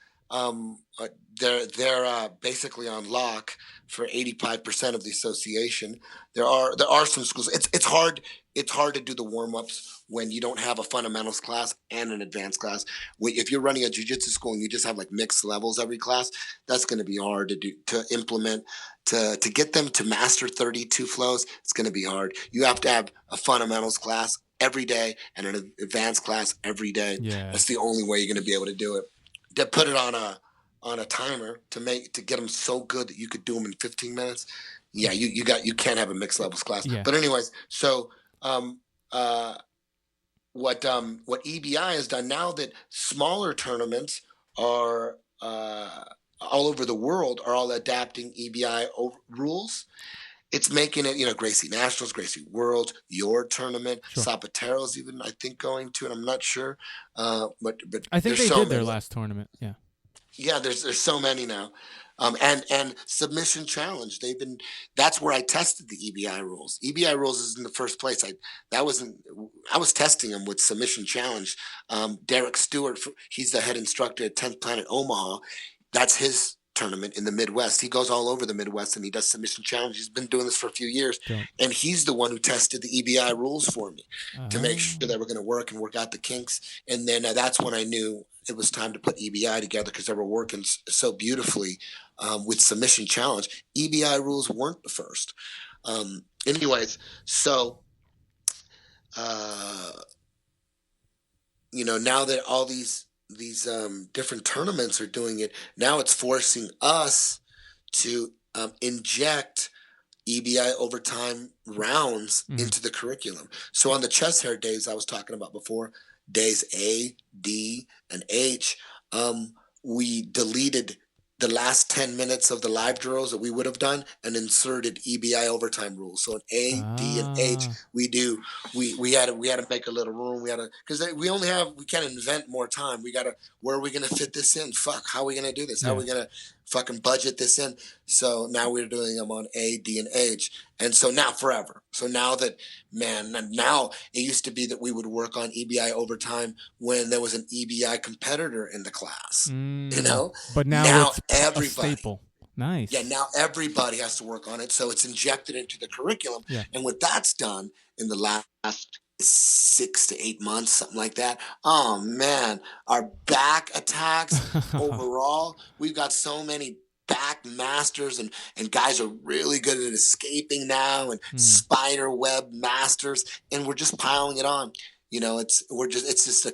they're basically on lock for 85% of the association. There are some schools. It's hard to do the warm-ups when you don't have a fundamentals class and an advanced class. If you're running a jiu-jitsu school and you just have like mixed levels every class, that's going to be hard to implement. To get them to master 32 flows, it's going to be hard. You have to have a fundamentals class every day and an advanced class every day. Yeah. That's the only way you're going to be able to do it. To put it on a timer to get them so good that you could do them in 15 minutes. Yeah, you can't have a mixed levels class. Yeah. But anyways, so what EBI has done now that smaller tournaments are all over the world are all adapting EBI rules. It's making it, Gracie Nationals, Gracie Worlds, your tournament, sure. Zapatero's even, I think, going to, and I'm not sure. But I think they did their last tournament. Yeah. Yeah, there's so many now. And submission challenge. That's where I tested the EBI rules. EBI rules is in the first place. I was testing them with submission challenge. Derek Stewart, he's the head instructor at 10th Planet Omaha. That's his tournament in the Midwest. He goes all over the Midwest and he does submission challenge. He's been doing this for a few years, and he's the one who tested the EBI rules for me to make sure that we're going to work out the kinks. And then that's when I knew it was time to put EBI together, because they were working so beautifully with submission challenge. EBI rules weren't the first. Anyways, so now that all these different tournaments are doing it, now it's forcing us to inject EBI overtime rounds into the curriculum. So on the chest hair days I was talking about before, days A, D, and H, we deleted the last 10 minutes of the live drills that we would have done and inserted EBI overtime rules. So in A, D, and H, we had to make a little room. Because we can't invent more time. Where are we going to fit this in? How are we going to do this? How are we going to fucking budget this in? So now we're doing them on A, D, and H. And so now forever. So now that, now it used to be that we would work on EBI overtime when there was an EBI competitor in the class, But now it's everybody. A staple. Nice. Yeah, now everybody has to work on it. So it's injected into the curriculum. Yeah. And what that's done in the last 6 to 8 months, something like that. Oh man, our back attacks overall, we've got so many back masters and guys are really good at escaping now, and spider web masters, and we're just piling it on. It's just a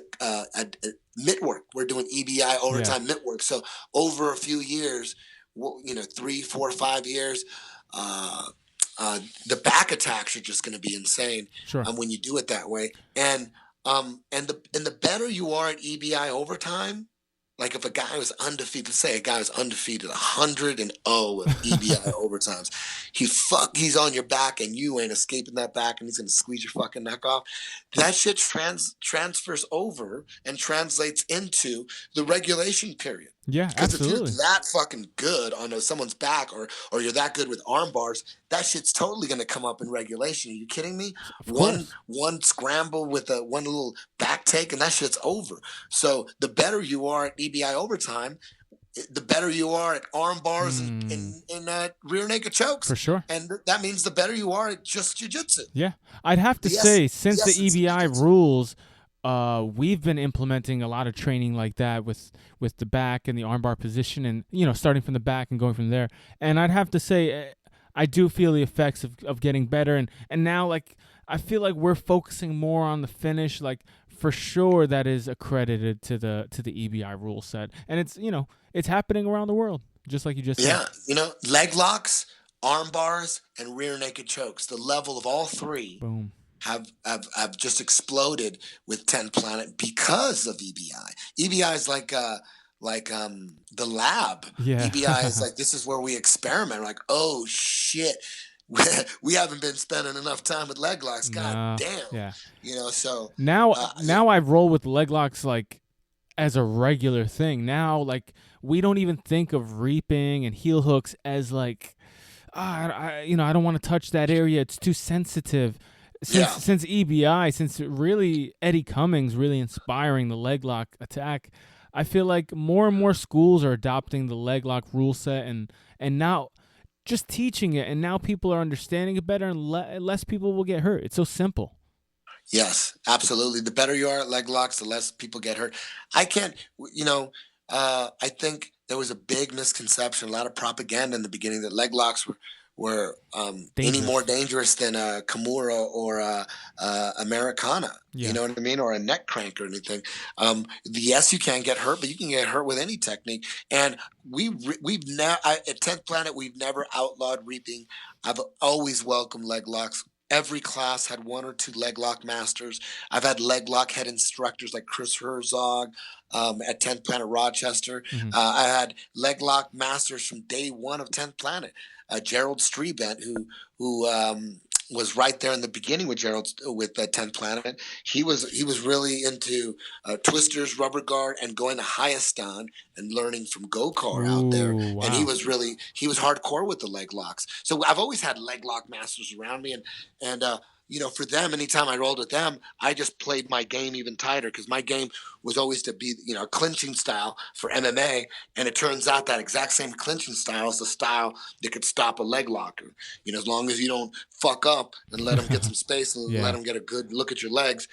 mitt work. We're doing EBI overtime mitt work. So over a few years, 3, 4, 5 years, the back attacks are just going to be insane. Sure. When you do it that way. And the better you are at EBI overtime, like if a guy was undefeated, let's say a guy was undefeated 100-0 with EBI overtimes, he's on your back and you ain't escaping that back, and he's going to squeeze your fucking neck off. That shit transfers over and translates into the regulation period. Yeah, absolutely. Because if you're that fucking good on someone's back, or you're that good with arm bars, that shit's totally going to come up in regulation. Are you kidding me? One scramble with one little back take, and that shit's over. So the better you are at EBI overtime, the better you are at arm bars and rear naked chokes. For sure. And that means the better you are at just jiu-jitsu. Yeah. I'd have to say, since the EBI rules, we've been implementing a lot of training like that with the back and the armbar position, and starting from the back and going from there. And I'd have to say, I do feel the effects of getting better, and now I feel like we're focusing more on the finish. For sure, that is accredited to the EBI rule set, and it's happening around the world, just like you just said. Yeah, leg locks, arm bars, and rear naked chokes. The level of all three. Boom. Have just exploded with 10 Planet because of EBI. EBI is like the lab. Yeah. EBI is like, this is where we experiment. We're like, oh shit, we haven't been spending enough time with leg locks. God damn. Yeah. So now I roll with leg locks as a regular thing. Now we don't even think of reaping and heel hooks as I don't want to touch that area. It's too sensitive. Since EBI, since really Eddie Cummings really inspiring the leg lock attack, I feel like more and more schools are adopting the leg lock rule set and now just teaching it, and now people are understanding it better, and less people will get hurt. It's so simple. Yes, absolutely. The better you are at leg locks, the less people get hurt. I think there was a big misconception, a lot of propaganda in the beginning that leg locks were any more dangerous than a Kimura or a Americana. Yeah. You know what I mean? Or a neck crank or anything. Yes, you can get hurt, but you can get hurt with any technique. And we've now at 10th Planet, we've never outlawed reaping. I've always welcomed leg locks. Every class had 1 or 2 leg lock masters. I've had leg lock head instructors like Chris Herzog at 10th Planet Rochester. Mm-hmm. I had leg lock masters from day one of 10th Planet. Gerald Strebent, who was right there in the beginning with Gerald with 10th Planet. He was really into twisters, rubber guard, and going to Hayastan and learning from Gokar out there. Ooh, And wow. he was hardcore with the leg locks. So I've always had leg lock masters around me, and you know, for them, anytime I rolled with them, I just played my game even tighter because my game was always to be, you know, a clinching style for MMA. And it turns out that exact same clinching style is the style that could stop a leg locker. You know, as long as you don't fuck up and let them get some space and let Yeah. them get a good look at your legs.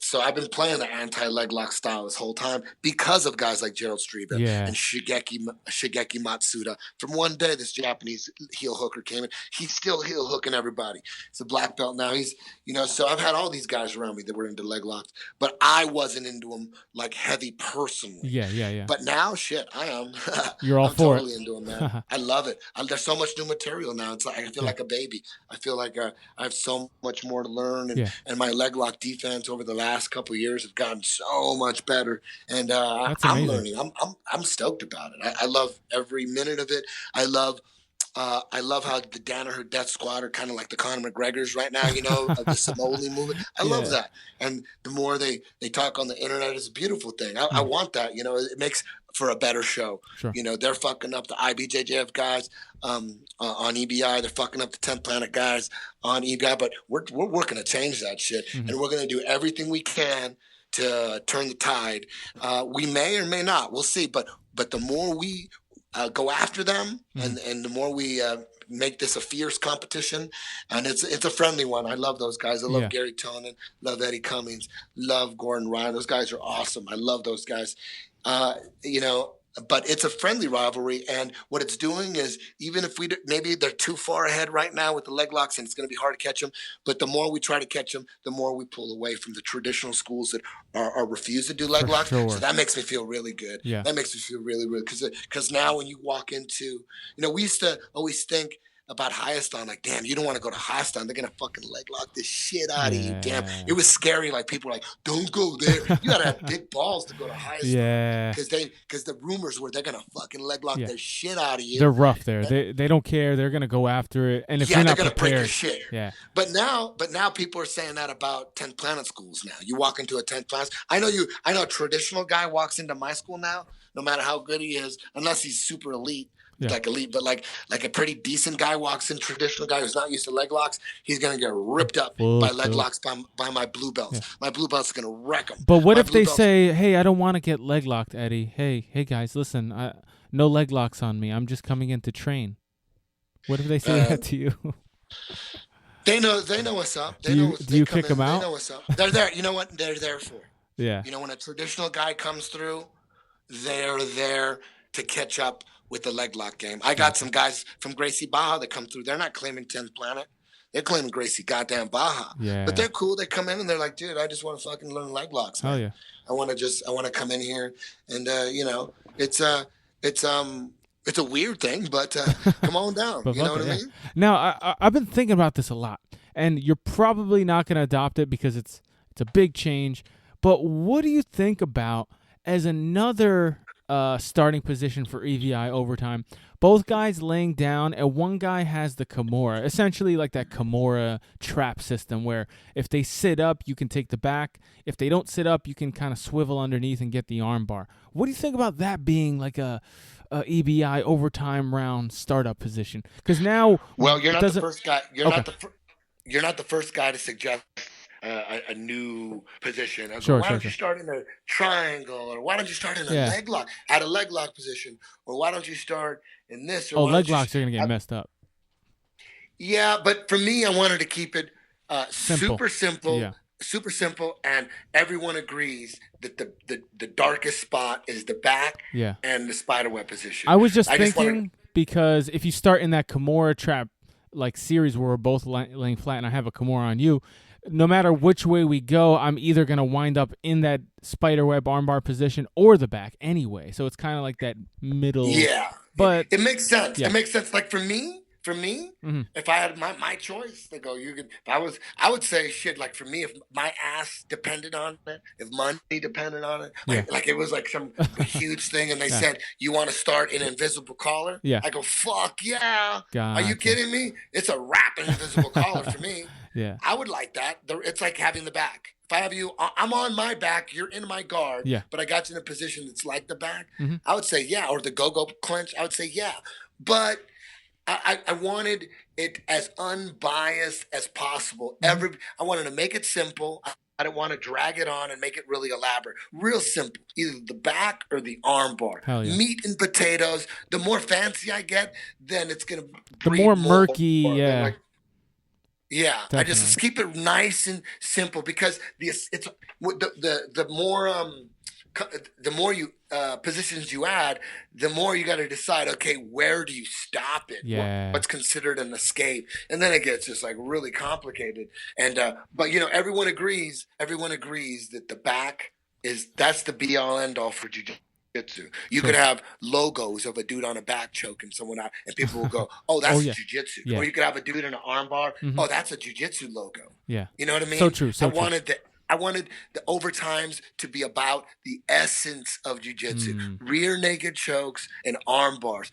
So I've been playing the anti-leg lock style this whole time because of guys like Gerald Streba Yeah. and Shigeki Matsuda. From one day, this Japanese heel hooker came in. He's still heel hooking everybody. He's a black belt now. He's, you know, so I've had all these guys around me that were into leg locks, but I wasn't into them like heavy personally. Yeah. But now, shit, I am. You're all I'm for totally into them, man. I love it. There's so much new material now. It's like I feel like a baby. I feel like I have so much more to learn, and my leg lock defense over the last couple of years have gotten so much better. And That's I'm amazing. learning. I'm stoked about it. I love every minute of it. I love how the Danaher Death Squad are kind of like the Conor McGregors right now, you know, of the Somali movement. I love that. And the more they talk on the internet, it's a beautiful thing. I want that. You know, it makes for a better show. Sure. You know, they're fucking up the IBJJF guys on EBI. They're fucking up the 10th Planet guys on EBI. But we're working to change that shit. And we're going to do everything we can to turn the tide. We may or may not. We'll see. But the more we go after them, and the more we make this a fierce competition, and it's a friendly one. I love those guys. I love Gary Tonin, love Eddie Cummings, love Gordon Ryan. Those guys are awesome. I love those guys. You know, but it's a friendly rivalry, and what it's doing is, even if maybe they're too far ahead right now with the leg locks, and it's going to be hard to catch them, but the more we try to catch them, the more we pull away from the traditional schools that are refused to do leg locks. Sure. So that makes me feel really good. Yeah. That makes me feel really, really, because now when you walk into, you know, we used to always think about Hayastan, like, damn, you don't want to go to Hayastan. They're going to fucking leg lock the shit out of you. Damn. It was scary. Like, people were like, don't go there. You got to have big balls to go to Hayastan. Yeah. Because the rumors were they're going to fucking leg lock the shit out of you. They're rough there. They don't care. They're going to go after it. And if you're not they're going to break your prepared, shit. But now people are saying that about 10th Planet schools now. You walk into a 10th Planet. I know a traditional guy walks into my school now, no matter how good he is, unless he's super elite. Like elite, but like a pretty decent guy walks in, traditional guy who's not used to leg locks, he's gonna get ripped up by leg locks by my blue belts. My blue belts are gonna wreck him. But what if they say, "Hey, I don't want to get leg locked, Eddie. Hey guys, listen, no leg locks on me. I'm just coming in to train." What if they say that to you? They know what's up. Do you kick them out? They know what's up. They're there. You know what? They're there for. Yeah. You know, when a traditional guy comes through, they're there to catch up with the leg lock game. I got some guys from Gracie Baja that come through. They're not claiming 10th Planet. They're claiming Gracie goddamn Baja. Yeah. But they're cool. They come in and they're like, dude, I just want to fucking learn leg locks, man. Oh yeah. I want to come in here and you know, it's a weird thing, but come on down. You know what I mean? Now, I've been thinking about this a lot, and you're probably not going to adopt it because it's a big change. But what do you think about as another starting position for EVI overtime? Both guys laying down, and one guy has the Kimura, essentially like that Kimura trap system where if they sit up, you can take the back. If they don't sit up, you can kind of swivel underneath and get the arm bar. What do you think about that being like a EBI overtime round startup position? Because now, well, you're not the first guy. You're not the first guy to suggest a new position. Why don't you start in a triangle, or why don't you start in a leg lock at a leg lock position, or why don't you start in this? Or leg locks are gonna get messed up. Yeah, but for me, I wanted to keep it simple. Super simple, and everyone agrees that the darkest spot is the back and the spiderweb position. I was just thinking because if you start in that Kimura trap like series where we're both laying flat and I have a Kimura on you, no matter which way we go, I'm either going to wind up in that spiderweb armbar position or the back anyway. So it's kind of like that middle. Yeah. But it makes sense. Yeah. It makes sense. Like for me, for me, Mm-hmm. if I had my choice, they go, you could. If I would say shit like for me, if my ass depended on it, if money depended on it, Yeah. like it was like some huge thing, and they Yeah. said you want to start an invisible collar, Yeah. I go, fuck yeah. Are you Gotcha. kidding me? It's a wrap an invisible collar for me. Yeah. I would like that. It's like having the back. If I have you, I'm on my back, you're in my guard, Yeah. but I got you in a position that's like the back. Mm-hmm. I would say yeah, or the go-go clinch. I would say yeah, but I wanted it as unbiased as possible. Mm-hmm. I wanted to make it simple. I didn't want to drag it on and make it really elaborate. Real simple. Either the back or the arm bar. Hell yeah. Meat and potatoes. The more fancy I get, then it's gonna The breed more murky, more. yeah. Like, yeah, Definitely. I just keep it nice and simple because the more you positions you add, the more you got to decide. Okay, where do you stop it? Yeah. What's considered an escape, and then it gets just like really complicated. And but everyone agrees. Everyone agrees that the back that's the be all end all for jiu-jitsu. You could have logos of a dude on a back choking someone out, and people will go, "Oh, that's jiu-jitsu." Yeah. Or you could have a dude in an arm bar. Mm-hmm. Oh, that's a jiu-jitsu logo. Yeah. You know what I mean? So true. So I wanted the overtimes to be about the essence of jiu-jitsu. Rear naked chokes and arm bars.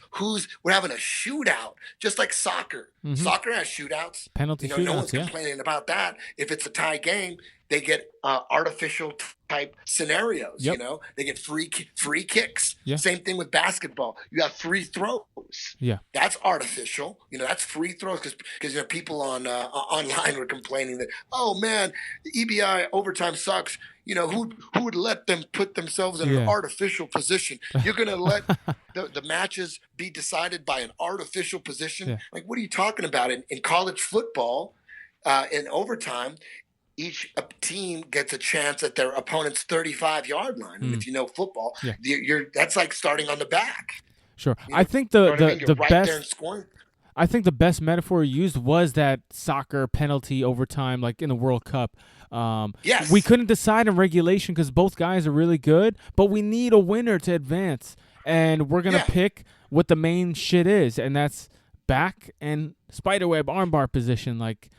We're having a shootout, just like soccer. Mm-hmm. Soccer has shootouts. Penalty shootouts. No one's complaining about that. If it's a tie game, they get artificial type scenarios. Yep. They get free kicks. Yeah. Same thing with basketball. You have free throws. Yeah, that's artificial. That's free throws because people online were complaining that, oh man, the EBI overtime sucks. Who would let them put themselves in an artificial position? You're gonna let the matches be decided by an artificial position? Like, what are you talking about? In college football, in overtime, each team gets a chance at their opponent's 35-yard line. And if you know football, that's like starting on the back. Sure. I think the right best there and scoring. I think the best metaphor used was that soccer penalty overtime, like in the World Cup. Yes. We couldn't decide in regulation because both guys are really good, but we need a winner to advance. And we're going to pick what the main shit is, and that's back and spiderweb armbar position. Like,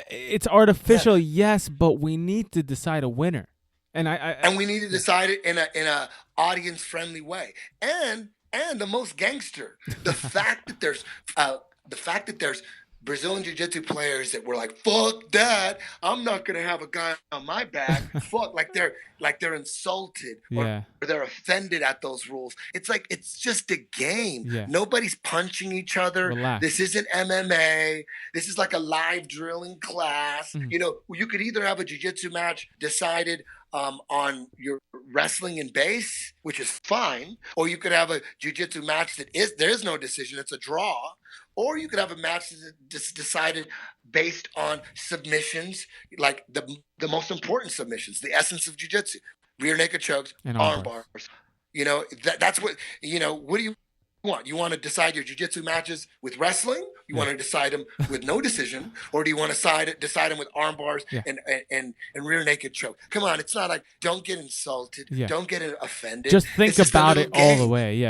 it's artificial, yes, but we need to decide a winner. And we need to decide it in a audience-friendly way. And the most gangster, the fact that there's Brazilian Jiu-Jitsu players that were like, fuck that, I'm not gonna have a guy on my back. Fuck, like they're insulted or they're offended at those rules. It's like, it's just a game. Yeah. Nobody's punching each other. Relax. This isn't MMA. This is like a live drilling class. Mm-hmm. You could either have a jiu-jitsu match decided on your wrestling and base, which is fine, or you could have a jiu-jitsu match there is no decision, it's a draw, or you could have a match that's decided based on submissions, like the most important submissions, the essence of jiu-jitsu, rear naked chokes, and arm bars. That's what what do you want? You want to decide your jiu-jitsu matches with wrestling? You want to decide them with no decision, or do you want to decide them with arm bars and rear naked choke? Come on, it's not like, don't get insulted, don't get offended. Just think about it all the way. Yeah,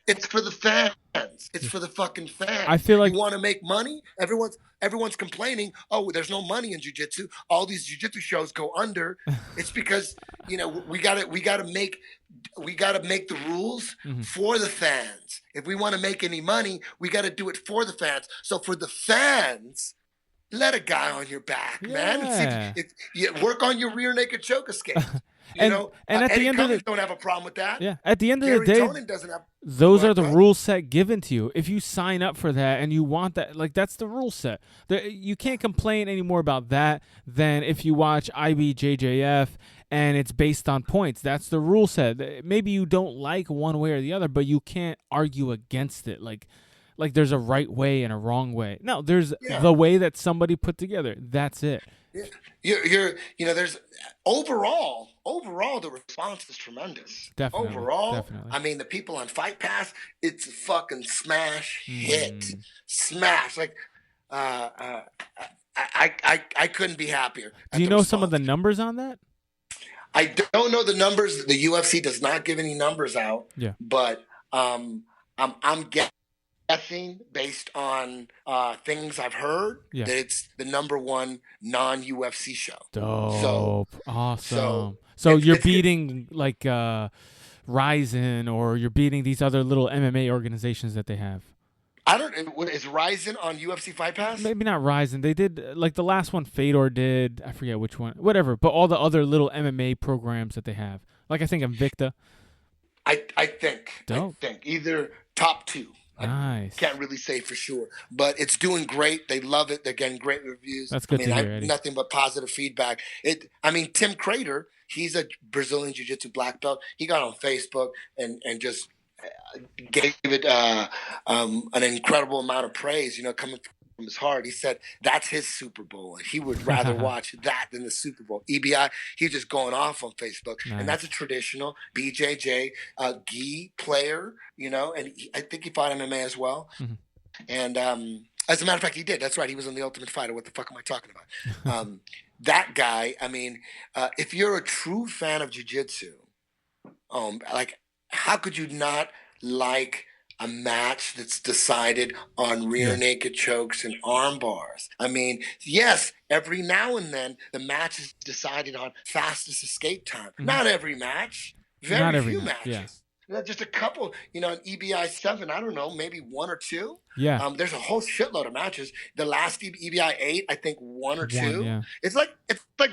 it's for the fans. It's for the fucking fans. I feel like you want to make money. Everyone's complaining. Oh, there's no money in jiu-jitsu. All these jiu-jitsu shows go under. It's because we gotta make the rules for the fans. If we want to make any money, we got to do it for the fans. So for the fans, let a guy on your back, man. And see if you work on your rear naked choke escape. And at the end of the day, don't have a problem with that. Yeah, at the end of Gary the day, Tonin doesn't have. Those are the rules set given to you. If you sign up for that and you want that, like, that's the rule set. You can't complain any more about that than if you watch IBJJF and it's based on points. That's the rule set. Maybe you don't like one way or the other, but you can't argue against it. Like there's a right way and a wrong way. No, there's the way that somebody put together. That's it. You're there's overall the response is tremendous. Definitely. Overall, I mean, the people on Fight Pass, it's a fucking smash hit. Smash. Like I couldn't be happier. Do you know some of the numbers on that? I don't know the numbers. The UFC does not give any numbers out. Yeah. But I'm guessing based on things I've heard Yeah. that it's the #1 non-UFC show. So Dope. Awesome. so So you're it's good. beating like Ryzen, or you're beating these other little MMA organizations that they have. I don't. Is Ryzen on UFC Fight Pass? Maybe not Ryzen. They did like the last one Fedor did. I forget which one. Whatever. But all the other little MMA programs that they have. Like I think Invicta. I think Dope. either top 2. I Nice. can't really say for sure, but it's doing great. They love it. They're getting great reviews. That's good to I hear, have Eddie. nothing but positive feedback. Tim Crater, he's a Brazilian Jiu-Jitsu black belt. He got on Facebook and just gave it an incredible amount of praise, coming from his heart. He said that's his Super Bowl. He would rather watch that than the Super Bowl. EBI, he's just going off on Facebook. Nice. And that's a traditional BJJ gi player, and I think he fought MMA as well. Mm-hmm. And as a matter of fact, he did. That's right. He was on The Ultimate Fighter. What the fuck am I talking about? That guy, if you're a true fan of jiu-jitsu, how could you not like a match that's decided on rear naked chokes and arm bars? Yes, every now and then the match is decided on fastest escape time. Mm-hmm. Not every match. Very few matches. Yeah. Just a couple, in EBI 7, I don't know, maybe 1 or 2. Yeah. There's a whole shitload of matches. The last EBI 8, I think 1 or 2. Yeah. It's like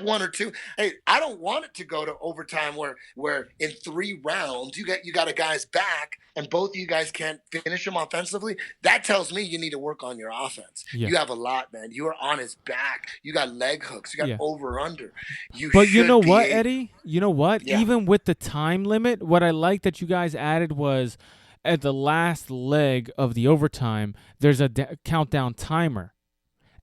1 or 2. Hey, I don't want it to go to overtime where in 3 rounds you got a guy's back and both of you guys can't finish him offensively. That tells me you need to work on your offense. Yeah. You have a lot, man. You are on his back. You got leg hooks. You got over under. But you know what, Eddie? You know what? Yeah. Even with the time limit, what I like that you guys added was at the last leg of the overtime, there's a countdown timer.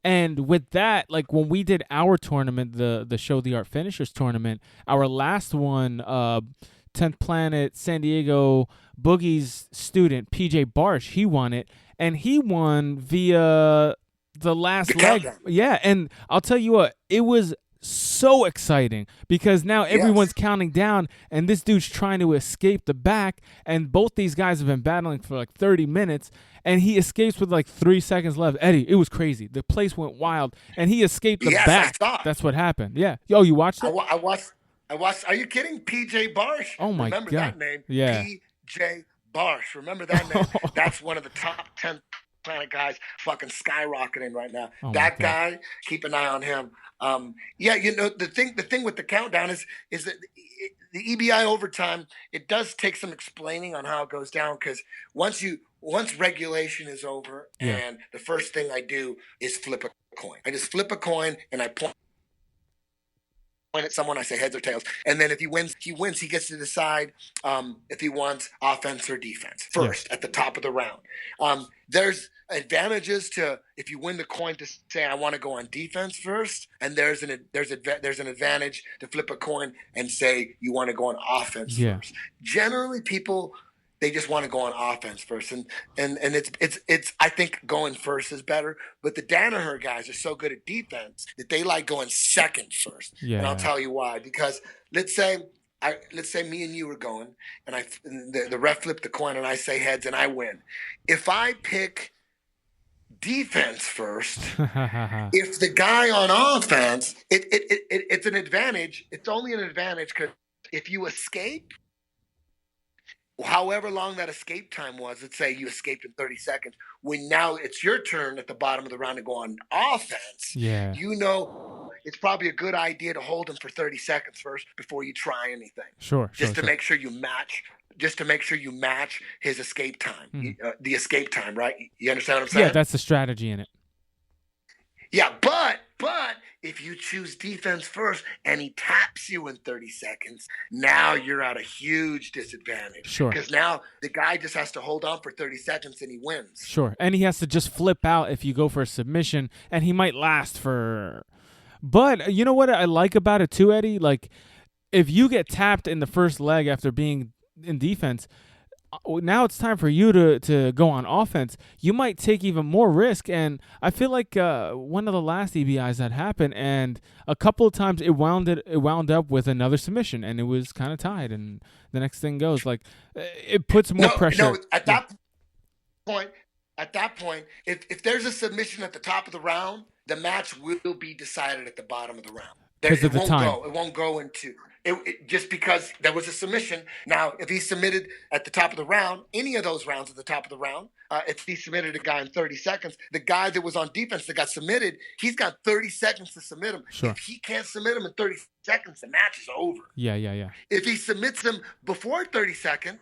And with that, like when we did our tournament, the Show the Art Finishers tournament, our last one, 10th Planet San Diego Boogie's student, PJ Barsh, he won it. And he won via the last leg. Yeah, and I'll tell you what, it was so exciting because now everyone's counting down and this dude's trying to escape the back, and both these guys have been battling for like 30 minutes and he escapes with like 3 seconds left. Eddie, it was crazy. The place went wild and he escaped the back. I saw. That's what happened. Yeah. Yo, you watched it? I watched. Are you kidding? PJ Barsh. Oh my God. Remember that name? Yeah. PJ Barsh. Remember that name? That's one of the top 10 Planet guys fucking skyrocketing right now. That guy, keep an eye on him. The thing with the countdown is that the EBI overtime, it does take some explaining on how it goes down, because once regulation is over, and the first thing I do is flip a coin. I just flip a coin and I point at someone, I say heads or tails, and then if he wins. He gets to decide if he wants offense or defense first at the top of the round. There's advantages to if you win the coin to say I want to go on defense first, and there's an advantage to flip a coin and say you want to go on offense first. Generally, people, they just want to go on offense first, and it's I think going first is better. But the Danaher guys are so good at defense that they like going second first. Yeah. And I'll tell you why. Because let's say me and you are going, and the ref flipped the coin, and I say heads, and I win. If I pick defense first, if the guy on offense, it's an advantage. It's only an advantage because if you escape, however long that escape time was, let's say you escaped in 30 seconds, when now it's your turn at the bottom of the round to go on offense, it's probably a good idea to hold him for 30 seconds first before you try anything. Just to make sure you match his escape time, the escape time, right? You understand what I'm saying? Yeah, that's the strategy in it. Yeah, but if you choose defense first and he taps you in 30 seconds, now you're at a huge disadvantage. Sure. Because now the guy just has to hold on for 30 seconds and he wins. Sure. And he has to just flip out if you go for a submission, and he might last for... But you know what I like about it too, Eddie? Like, if you get tapped in the first leg after being in defense, now it's time for you to go on offense. You might take even more risk, and I feel like one of the last EBIs that happened, and a couple of times it wound up with another submission, and it was kind of tied, and the next thing goes like it puts more pressure. No, at that point, at that point, if there's a submission at the top of the round, the match will be decided at the bottom of the round. Because of the time. It won't go into it just because there was a submission. Now, if he submitted at the top of the round, any of those rounds at the top of the round, if he submitted a guy in 30 seconds, the guy that was on defense that got submitted, he's got 30 seconds to submit him. Sure. If he can't submit him in 30 seconds, the match is over. Yeah. If he submits him before 30 seconds,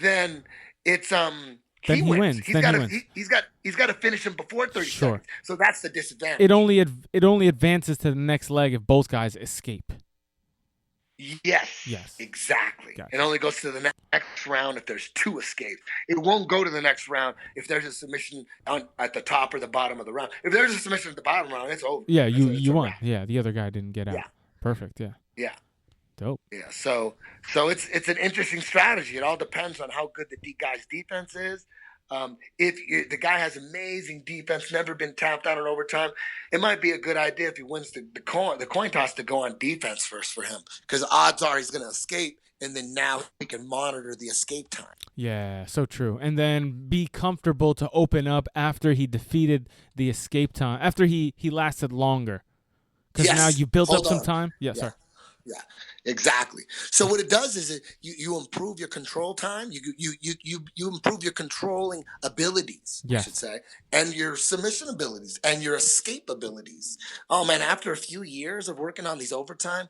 then it's Then he wins. He's got to finish him before 30 seconds. So that's the disadvantage. It only advances to the next leg if both guys escape. Yes. Exactly. Gotcha. It only goes to the next round if there's 2 escapes. It won't go to the next round if there's a submission at the top or the bottom of the round. If there's a submission at the bottom round, it's over. Yeah, you won. Yeah, the other guy didn't get out. Yeah. Perfect. Yeah. Yeah. Dope. Yeah. So it's an interesting strategy. It all depends on how good the guy's defense is. If the guy has amazing defense, never been tapped out in overtime, it might be a good idea if he wins the coin toss to go on defense first for him, because odds are he's going to escape, and then now he can monitor the escape time. Yeah, so true. And then be comfortable to open up after he defeated the escape time, after he lasted longer, because now you built up some time. Yeah, sorry. Yeah, exactly. So what it does is you improve your control time. You improve your controlling abilities, I should say, and your submission abilities and your escape abilities. Oh man, after a few years of working on these overtime,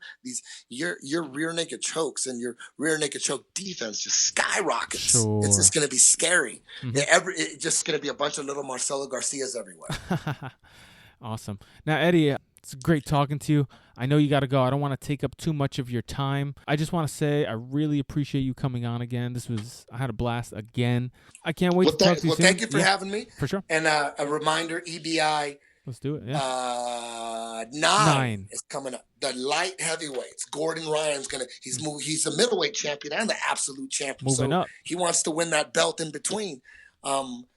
your rear naked chokes and your rear naked choke defense just skyrockets. Sure. It's just going to be scary. Mm-hmm. It's just going to be a bunch of little Marcelo Garcias everywhere. Awesome. Now, Eddie, it's great talking to you. I know you got to go. I don't want to take up too much of your time. I just want to say I really appreciate you coming on again. I had a blast again. I can't wait to talk to you soon. Thank you for having me. For sure. And a reminder, EBI. Let's do it. Yeah. 9 is coming up. The light heavyweights. Gordon Ryan's he's a middleweight champion and the absolute champion. Moving up. He wants to win that belt in between.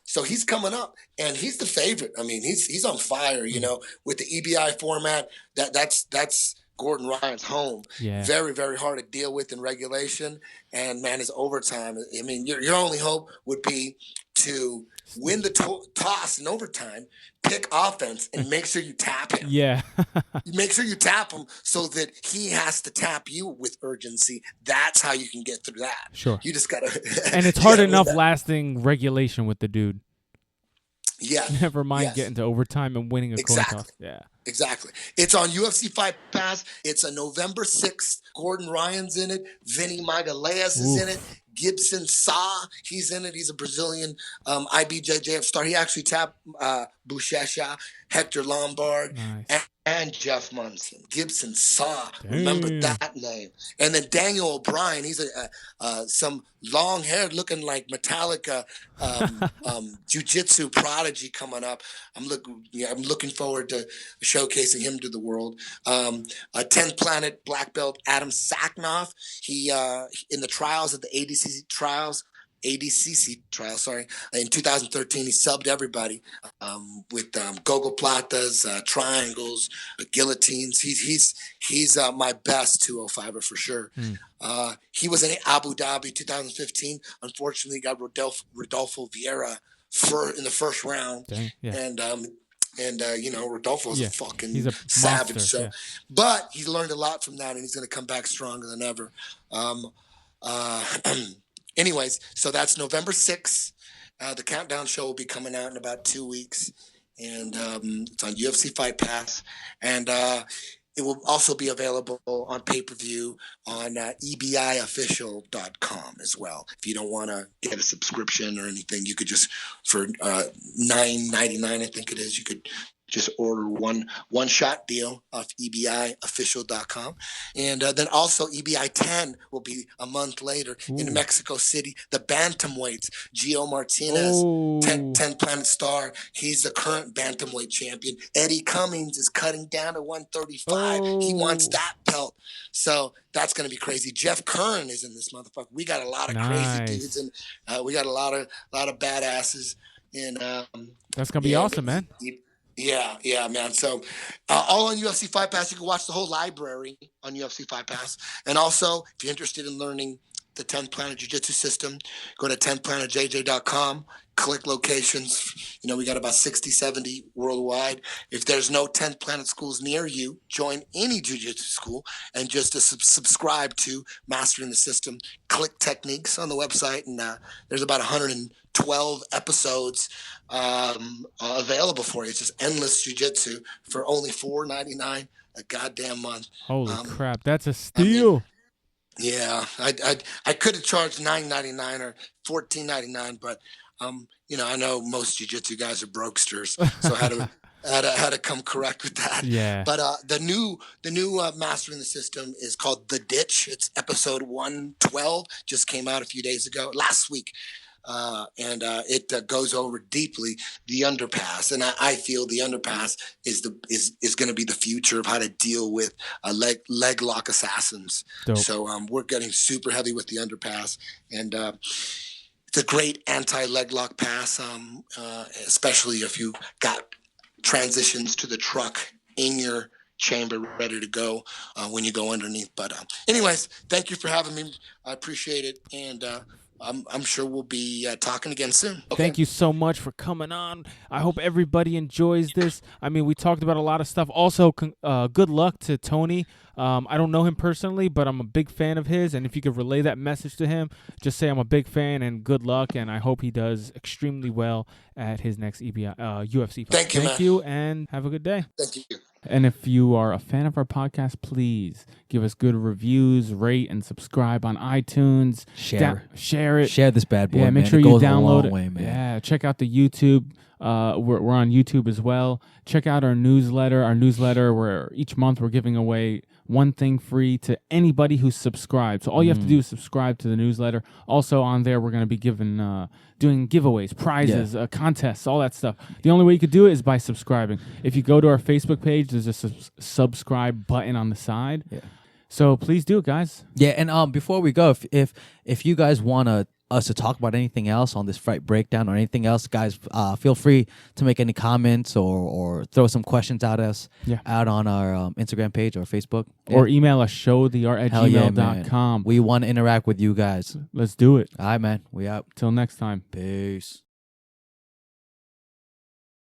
So he's coming up, and he's the favorite. I mean, he's on fire, with the EBI format. That's Gordon Ryan's home. Yeah. Very, very hard to deal with in regulation. And man, it's overtime. I mean, your only hope would be to win the toss in overtime, pick offense, and make sure you tap him. Yeah. Make sure you tap him so that he has to tap you with urgency. That's how you can get through that. Sure. You just got to. And it's hard enough lasting regulation with the dude. Yeah. Never mind getting to overtime and winning a coin toss. Yeah. Exactly. It's on UFC Fight Pass. It's a November 6th. Gordon Ryan's in it. Vinny Magalhães is in it. Gibson Sa, he's in it. He's a Brazilian IBJJF star. He actually tapped Buchecha, Hector Lombard, and Jeff Munson. Gibson Sa, remember that name. And then Daniel O'Brien, he's some long-haired looking like Metallica jiu-jitsu prodigy coming up. I'm looking forward to showcasing him to the world. A 10th Planet black belt, Adam Saknoff. He in the trials at the ADCC trials, in 2013, he subbed everybody with gogo platas, triangles, guillotines. He's my best 205er for sure. He was in Abu Dhabi 2015. Unfortunately, he got Rodolfo Vieira in the first round. Dang, yeah. And Rodolfo's a fucking he's a savage. monster, But he's learned a lot from that, and he's going to come back stronger than ever. Anyways, so that's November 6th. The Countdown show will be coming out in about 2 weeks, and it's on UFC Fight Pass. And it will also be available on pay-per-view on ebiofficial.com as well. If you don't want to get a subscription or anything, you could just, for $9.99, I think it is, you could just order one shot deal off ebiofficial.com. And then also EBI 10 will be a month later in Mexico City. The bantamweights, Gio Martinez, 10 Planet star. He's the current bantamweight champion. Eddie Cummings is cutting down to 135. He wants that belt. So that's going to be crazy. Jeff Curran is in this motherfucker. We got a lot of crazy dudes, and we got a lot of badasses. And that's going to be awesome, man. Yeah, man. So all on UFC Fight Pass. You can watch the whole library on UFC Fight Pass. And also, if you're interested in learning the 10th Planet Jiu-Jitsu system. Go to 10thplanetjj.com, click locations. We got about 60, 70 worldwide. If there's no 10th Planet schools near you, join any jiu-jitsu school and just subscribe to Mastering the System. Click techniques on the website, and there's about 112 episodes available for you. It's just endless jiu-jitsu for only $4.99 a goddamn month. Holy crap, that's a steal. Yeah, I could have charged $9.99 or $14.99, but I know most jiu-jitsu guys are brokesters, so I had to come correct with that. Yeah. But the new Mastering the System is called The Ditch. It's episode 112. Just came out a few days ago, last week. And it goes over deeply the underpass, and I feel the underpass is going to be the future of how to deal with leg lock assassins. Dope. So we're getting super heavy with the underpass, and it's a great anti-leg lock pass, especially if you got transitions to the truck in your chamber ready to go when you go underneath. But anyways, thank you for having me. I appreciate it, and I'm sure we'll be talking again soon. Okay? Thank you so much for coming on. I hope everybody enjoys this. I mean, we talked about a lot of stuff. Also, good luck to Tony. I don't know him personally, but I'm a big fan of his. And if you could relay that message to him, just say I'm a big fan and good luck. And I hope he does extremely well at his next UFC fight. Thank you, and have a good day. Thank you. And if you are a fan of our podcast, please give us good reviews, rate, and subscribe on iTunes. Share it. Share this bad boy. Yeah, make man. sure It you goes a download long it. way, man. Yeah, check out the YouTube. We're on YouTube as well. Check out our newsletter. Where each month we're giving away one thing free to anybody who's subscribed. So all you have to do is subscribe to the newsletter. Also on there, we're going to be doing giveaways, prizes, contests, all that stuff. The only way you could do it is by subscribing. If you go to our Facebook page, there's a subscribe button on the side. Yeah. So please do it, guys. Yeah, and before we go, if you guys want us to talk about anything else on this fight breakdown or anything else, guys, feel free to make any comments or throw some questions at us out on our Instagram page or Facebook. Or email us showtheart@gmail.com. We want to interact with you guys. Let's do it. All right, man. We out. Till next time. Peace.